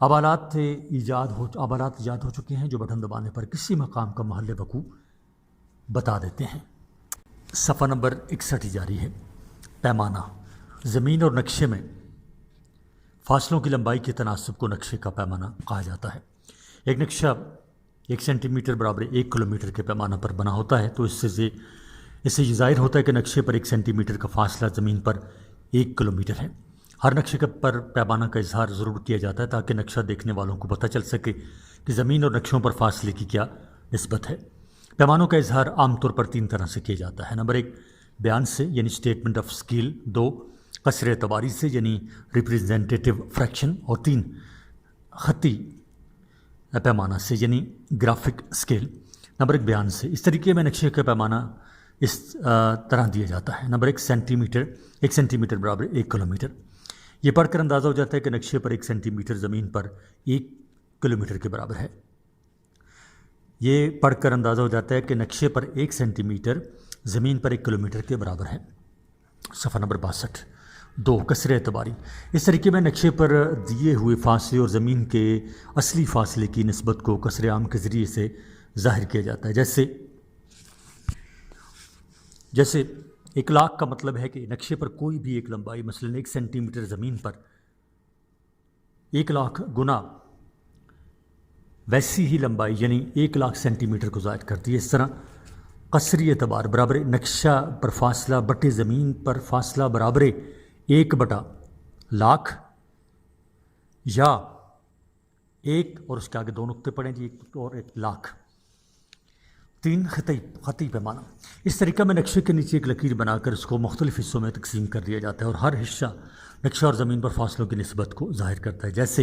اب آلات ایجاد ہو چکے ہیں جو بٹن دبانے پر کسی مقام کا محل وقوع بتا دیتے ہیں۔ صفحہ نمبر 61 جاری ہے۔ پیمانہ۔ زمین اور نقشے میں فاصلوں کی لمبائی کے تناسب کو نقشے کا پیمانہ کہا جاتا ہے۔ ایک نقشہ 1 سینٹی میٹر برابر 1 کلومیٹر کے پیمانہ پر بنا ہوتا ہے تو اس سے یہ ظاہر ہوتا ہے کہ نقشے پر 1 سینٹی میٹر کا فاصلہ زمین پر 1 کلومیٹر ہے۔ ہر نقشے پر پیمانہ کا اظہار ضرور کیا جاتا ہے تاکہ نقشہ دیکھنے والوں کو پتہ چل سکے کہ زمین اور نقشوں پر فاصلے کی کیا نسبت ہے۔ پیمانوں کا اظہار عام طور پر 3 طرح سے کیا جاتا ہے۔ نمبر 1 بیان سے یعنی اسٹیٹمنٹ آف اسکیل، 2 قصر اعتباری سے یعنی ریپریزنٹیٹیو فریکشن، اور 3 خطی پیمانہ سے یعنی گرافک اسکیل۔ نمبر 1 بیان سے۔ اس طریقے میں نقشے کا پیمانہ اس طرح دیا جاتا ہے۔ نمبر 1 سینٹی میٹر برابر 1 کلومیٹر۔ یہ پڑھ کر اندازہ ہو جاتا ہے کہ نقشے پر 1 سینٹی میٹر زمین پر 1 کلومیٹر کے برابر ہے۔ یہ پڑھ کر اندازہ ہو جاتا ہے کہ نقشے پر 1 سینٹی میٹر زمین پر 1 کلومیٹر کے برابر ہے۔ صفحہ نمبر 62۔ 2 قصر اعتباری۔ اس طریقے میں نقشے پر دیے ہوئے فاصلے اور زمین کے اصلی فاصلے کی نسبت کو قصر عام کے ذریعے سے ظاہر کیا جاتا ہے۔ جیسے 1 لاکھ کا مطلب ہے کہ نقشے پر کوئی بھی ایک لمبائی مثلاً 1 سینٹی میٹر زمین پر 1 لاکھ گنا ویسی ہی لمبائی یعنی 1 لاکھ سینٹی میٹر کو ظاہر کرتی ہے۔ اس طرح قصری اعتبار برابر نقشہ پر فاصلہ بٹے زمین پر فاصلہ برابر 1/1,00,000 یا 1 اور اس کے آگے 2 نقطے پڑیں جی، 1 اور 1,00,000۔ 3 خطی پیمانہ۔ اس طریقہ میں نقشے کے نیچے ایک لکیر بنا کر اس کو مختلف حصوں میں تقسیم کر دیا جاتا ہے اور ہر حصہ نقشہ اور زمین پر فاصلوں کی نسبت کو ظاہر کرتا ہے۔ جیسے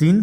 3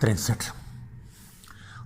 63।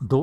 2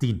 3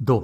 2,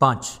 5,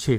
6,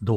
2,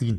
3,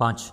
5,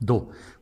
2,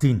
3,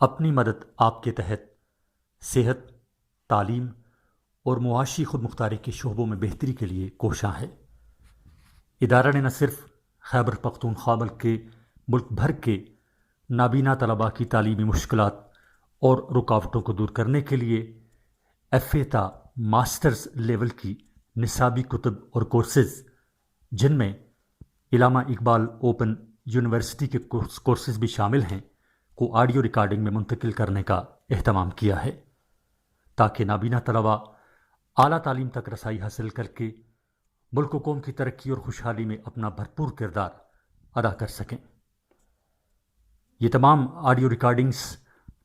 اپنی مدد آپ کے تحت صحت، تعلیم اور معاشی خود مختاری کے شعبوں میں بہتری کے لیے کوشاں ہے۔ ادارہ نے نہ صرف خیبر پختونخوا بلکہ ملک بھر کے نابینا طلباء کی تعلیمی مشکلات اور رکاوٹوں کو دور کرنے کے لیے FA تا ماسٹرز لیول کی نصابی کتب اور کورسز، جن میں علامہ اقبال اوپن یونیورسٹی کے کورسز بھی شامل ہیں، کو آڈیو ریکارڈنگ میں منتقل کرنے کا اہتمام کیا ہے، تاکہ نابینا طلباء اعلیٰ تعلیم تک رسائی حاصل کر کے ملک و قوم کی ترقی اور خوشحالی میں اپنا بھرپور کردار ادا کر سکیں۔ یہ تمام آڈیو ریکارڈنگز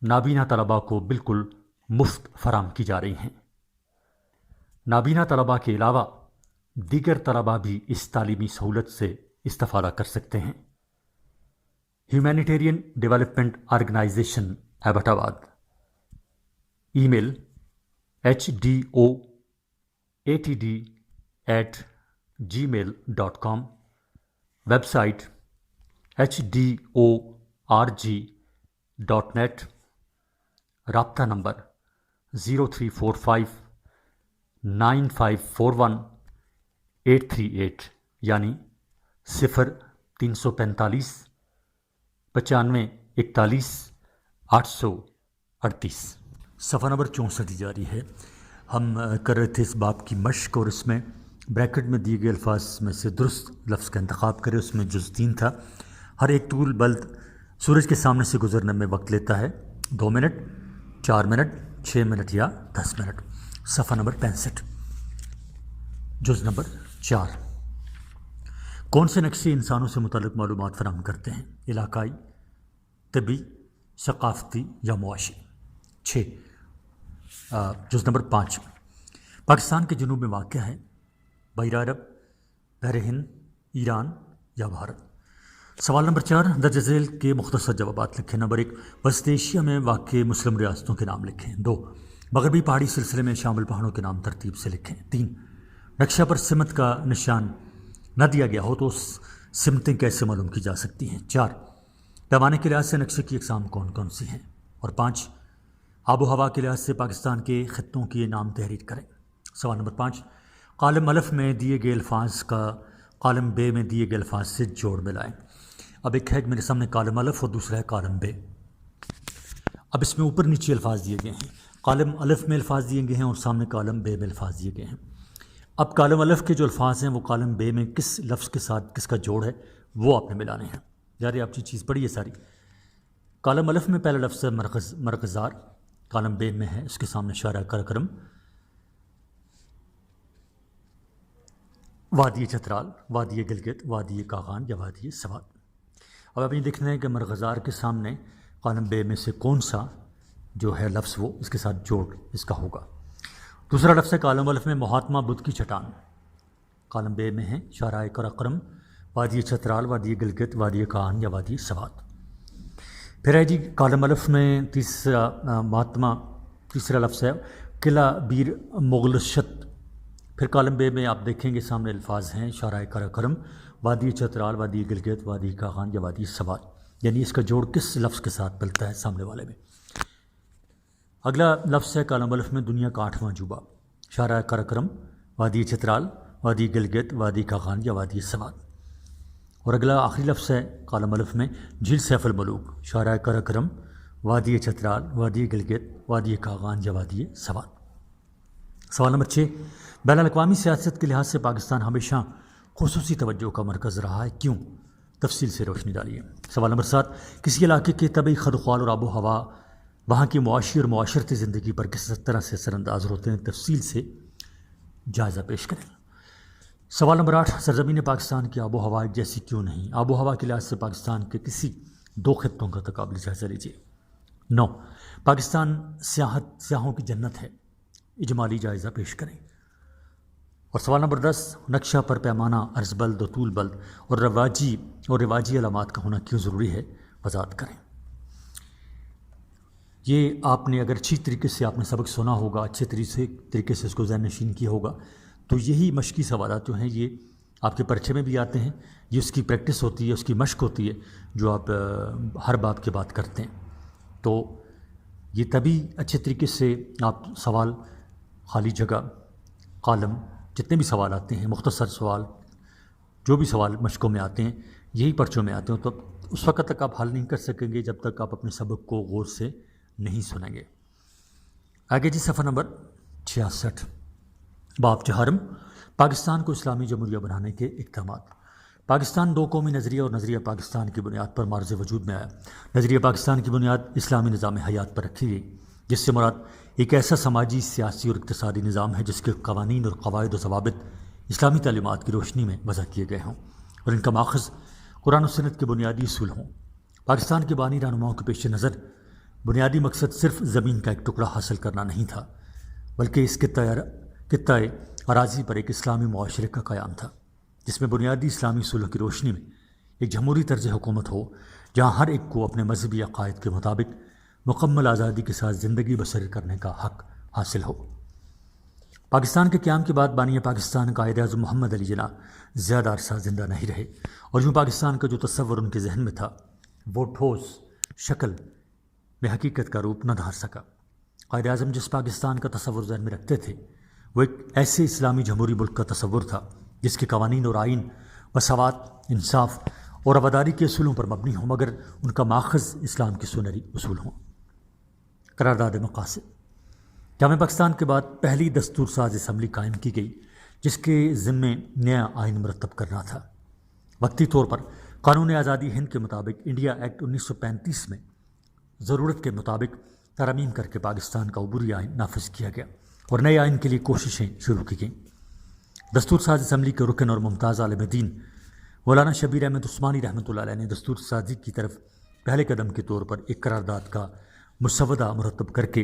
نابینا طلباء کو بالکل مفت فراہم کی جا رہی ہیں۔ نابینا طلباء کے علاوہ دیگر طلباء بھی اس تعلیمی سہولت سے استفادہ کر سکتے ہیں۔ ہیومینیٹیرین ڈیولپمنٹ آرگنائزیشن ایبٹ آباد، ای میل HDOATD@gmail.com، ویب سائٹ HDORG.net، رابطہ نمبر 03459541-838 یعنی 0345 9541 838۔ صفحہ نمبر 64 جاری ہے۔ ہم کر رہے تھے اس باب کی مشق، اور اس میں بریکٹ میں دیے گئے الفاظ میں سے درست لفظ کا انتخاب کرے۔ اس میں جز 3 تھا۔ ہر ایک طول بلد سورج کے سامنے سے گزرنے میں وقت لیتا ہے 2 منٹ، 4 منٹ، 6 منٹ یا 10 منٹ۔ صفحہ نمبر 65، جز نمبر 4۔ کون سے نقشے انسانوں سے متعلق معلومات فراہم کرتے ہیں؟ علاقائی، طبی، ثقافتی یا معاشی؟ 6، جز نمبر 5۔ پاکستان کے جنوب میں واقع ہے؟ بحیرہ عرب، بحر ہند، ایران یا بھارت؟ سوال نمبر 4، درج ذیل کے مختصر جوابات لکھیں۔ نمبر 1، وسط ایشیا میں واقع مسلم ریاستوں کے نام لکھیں۔ 2، مغربی پہاڑی سلسلے میں شامل پہاڑوں کے نام ترتیب سے لکھیں۔ 3، نقشہ پر سمت کا نشان نہ دیا گیا ہو تو سمتیں کیسے معلوم کی جا سکتی ہیں؟ 4، پیمانے کے لحاظ سے نقشے کی اقسام کون کون سی ہیں؟ اور 5، آب و ہوا کے لحاظ سے پاکستان کے خطوں کے نام تحریر کریں۔ سوال نمبر 5، کالم الف میں دیے گئے الفاظ کا کالم بے میں دیے گئے الفاظ سے جوڑ ملائیں۔ اب ایک ہے میرے سامنے کالم الف اور دوسرا ہے کالم بے۔ اب اس میں اوپر نیچے الفاظ دیے گئے ہیں، کالم الف میں الفاظ دیے گئے ہیں اور سامنے کالم بے میں الفاظ دیے گئے ہیں۔ اب کالم الف کے جو الفاظ ہیں وہ کالم بے میں کس لفظ کے ساتھ کس کا جوڑ ہے وہ آپ نے ملانے ہیں۔ یار آپ چیز پڑھی ہے ساری۔ کالم الف میں پہلا لفظ ہے مرغزار، کالم بے میں ہے اس کے سامنے شارع کرم، وادی چترال، وادی گلگت، وادی کاغان یا وادی سوات۔ اب آپ یہ دیکھنا ہے کہ مرغزار کے سامنے کالم بے میں سے کون سا جو ہے لفظ وہ اس کے ساتھ جوڑ اس کا ہوگا۔ دوسرا لفظ ہے کالم الف میں مہاتما بدھ کی چٹان، کالم بے میں ہے شارع کرم، وادی چترال، وادی گلگت، وادی کاغان یا وادی سوات۔ پھر ہے جی کالم الف میں تیسرا لفظ ہے قلعہ بیر مغلشت۔ پھر کالم بے میں آپ دیکھیں گے سامنے الفاظ ہیں شارع کرم، وادی چترال، وادی گلگت، وادی کاغان یا وادی سوات، یعنی اس کا جوڑ کس لفظ کے ساتھ ملتا ہے سامنے والے میں۔ اگلا لفظ ہے کالم الف میں دنیا کا 8واں عجوبہ، شارع کرم، وادی چترال، وادی گلگت، وادی کاغان یا وادی سوات۔ اور اگلا آخری لفظ ہے کالم الف میں جھیل سیف الملوک، شارع کرم، وادی چترال، وادی گلگت، وادی کاغان یا وادی سوات۔ سوال نمبر 6، بین الاقوامی سیاست کے لحاظ سے پاکستان ہمیشہ خصوصی توجہ کا مرکز رہا ہے، کیوں؟ تفصیل سے روشنی ڈالیے۔ سوال نمبر 7، کسی علاقے کے طبعی خدوخال اور آب و ہوا وہاں کی معاشی اور معاشرتی زندگی پر کس طرح سے اثر انداز ہوتے ہیں، تفصیل سے جائزہ پیش کریں۔ سوال نمبر 8، سرزمین پاکستان کی آب و ہوا ایک جیسی کیوں نہیں؟ آب و ہوا کے لحاظ سے پاکستان کے کسی 2 خطوں کا تقابلی جائزہ لیجیے۔ 9، پاکستان سیاحوں کی جنت ہے، اجمالی جائزہ پیش کریں۔ اور سوال نمبر 10، نقشہ پر پیمانہ، عرض بلد و طول بلد اور رواجی علامات کا ہونا کیوں ضروری ہے، وضاحت کریں۔ یہ آپ نے اگر اچھی طریقے سے آپ نے سبق سنا ہوگا، اچھے طریقے سے اس کو ذہن نشین کیا ہوگا، تو یہی مشقی سوالات جو ہیں یہ آپ کے پرچے میں بھی آتے ہیں، یہ اس کی پریکٹس ہوتی ہے، اس کی مشق ہوتی ہے جو آپ ہر بات کے بعد کرتے ہیں۔ تو یہ تبھی اچھے طریقے سے آپ سوال، خالی جگہ، کالم، جتنے بھی سوال آتے ہیں، مختصر سوال، جو بھی سوال مشقوں میں آتے ہیں، یہی پرچوں میں آتے ہیں، تو اس وقت تک آپ حل نہیں کر سکیں گے جب تک آپ اپنے سبق کو غور سے نہیں سنیں گے۔ آگے جی صفحہ نمبر 66، باب چہارم، پاکستان کو اسلامی جمہوریہ بنانے کے اقدامات۔ پاکستان دو قومی نظریہ اور نظریہ پاکستان کی بنیاد پر معرض وجود میں آیا۔ نظریہ پاکستان کی بنیاد اسلامی نظام حیات پر رکھی گئی، جس سے مراد ایک ایسا سماجی، سیاسی اور اقتصادی نظام ہے جس کے قوانین اور قواعد و ضوابط اسلامی تعلیمات کی روشنی میں وضع کیے گئے ہوں اور ان کا ماخذ قرآن و سنت کے بنیادی اصول ہوں۔ پاکستان کے بانی رہنماؤں کے پیش نظر بنیادی مقصد صرف زمین کا ایک ٹکڑا حاصل کرنا نہیں تھا، بلکہ اس خطۂ اراضی پر ایک اسلامی معاشرے کا قیام تھا، جس میں بنیادی اسلامی اصولوں کی روشنی میں ایک جمہوری طرز حکومت ہو، جہاں ہر ایک کو اپنے مذہبی عقائد کے مطابق مکمل آزادی کے ساتھ زندگی بسر کرنے کا حق حاصل ہو۔ پاکستان کے قیام کے بعد بانی پاکستان قائد اعظم محمد علی جناح زیادہ عرصہ زندہ نہیں رہے، اور یوں پاکستان کا جو تصور ان کے ذہن میں تھا وہ ٹھوس شکل میں حقیقت کا روپ نہ دھار سکا۔ قائد اعظم جس پاکستان کا تصور ذہن میں رکھتے تھے وہ ایک ایسے اسلامی جمہوری ملک کا تصور تھا جس کے قوانین اور آئین مساوات، انصاف اور رواداری کے اصولوں پر مبنی ہوں، مگر ان کا ماخذ اسلام کے سنہری اصول ہوں۔ قرارداد مقاصد۔ جامع پاکستان کے بعد پہلی دستور ساز اسمبلی قائم کی گئی جس کے ذمے نیا آئین مرتب کرنا تھا۔ وقتی طور پر قانون آزادی ہند کے مطابق انڈیا ایکٹ 1935 میں ضرورت کے مطابق ترامیم کر کے پاکستان کا عبوری آئین نافذ کیا گیا اور نئے آئین کے لیے کوششیں شروع کی گئیں۔ دستور ساز اسمبلی کے رکن اور ممتاز عالم دین مولانا شبیر احمد عثمانی رحمۃ اللہ علیہ نے دستور سازی کی طرف پہلے قدم کے طور پر ایک قرارداد کا مسودہ مرتب کر کے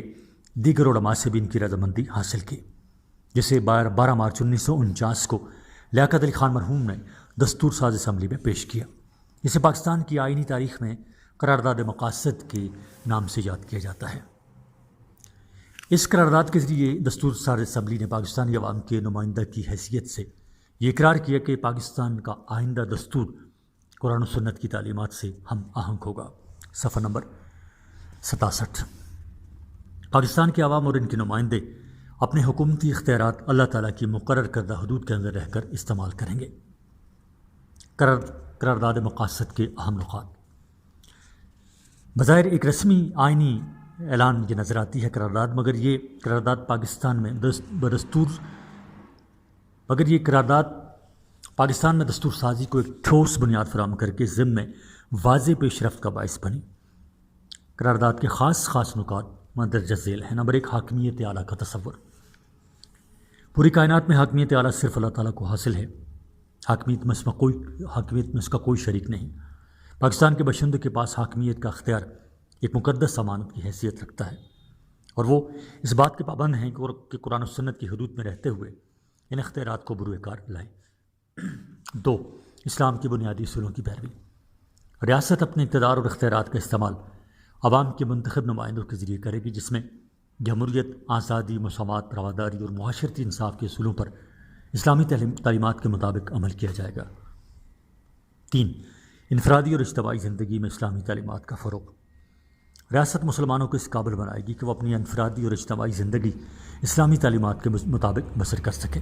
دیگر علماء سے بھی ان کی رضامندی حاصل کی، جسے 12 مارچ 1949 کو لیاقت علی خان مرحوم نے دستور ساز اسمبلی میں پیش کیا۔ اسے پاکستان کی آئینی تاریخ میں قرارداد مقاصد کے نام سے یاد کیا جاتا ہے۔ اس قرارداد کے ذریعے دستور ساز اسمبلی نے پاکستانی عوام کے نمائندہ کی حیثیت سے یہ اقرار کیا کہ پاکستان کا آئندہ دستور قرآن و سنت کی تعلیمات سے ہم آہنگ ہوگا۔ صفحہ نمبر 67، پاکستان کے عوام اور ان کے نمائندے اپنے حکومتی اختیارات اللہ تعالیٰ کی مقرر کردہ حدود کے اندر رہ کر استعمال کریں گے۔ قرارداد مقاصد کے اہم نقاط۔ بظاہر ایک رسمی آئینی اعلان یہ نظر آتی ہے قرارداد، مگر یہ قرارداد پاکستان میں دستور سازی کو ایک ٹھوس بنیاد فراہم کر کے ضمن میں واضح پیش رفت کا باعث بنی۔ قرارداد کے خاص نکات مندرجہ ذیل ہیں۔ نمبر 1، حاکمیت اعلیٰ کا تصور۔ پوری کائنات میں حاکمیت اعلیٰ صرف اللہ تعالیٰ کو حاصل ہے، حاکمیت میں اس کا کوئی شریک نہیں۔ پاکستان کے باشندوں کے پاس حاکمیت کا اختیار ایک مقدس امانت کی حیثیت رکھتا ہے، اور وہ اس بات کے پابند ہیں کہ قرآن و سنت کی حدود میں رہتے ہوئے ان اختیارات کو بروئے کار لائیں۔ 2، اسلام کی بنیادی اصولوں کی پیروی۔ ریاست اپنے اقتدار اور اختیارات کا استعمال عوام کے منتخب نمائندوں کے ذریعے کرے گی، جس میں جمہوریت، آزادی، مساوات، رواداری اور معاشرتی انصاف کے اصولوں پر اسلامی تعلیمات کے مطابق عمل کیا جائے گا۔ 3، انفرادی اور اجتماعی زندگی میں اسلامی تعلیمات کا فروغ۔ ریاست مسلمانوں کو اس قابل بنائے گی کہ وہ اپنی انفرادی اور اجتماعی زندگی اسلامی تعلیمات کے مطابق بسر کر سکیں۔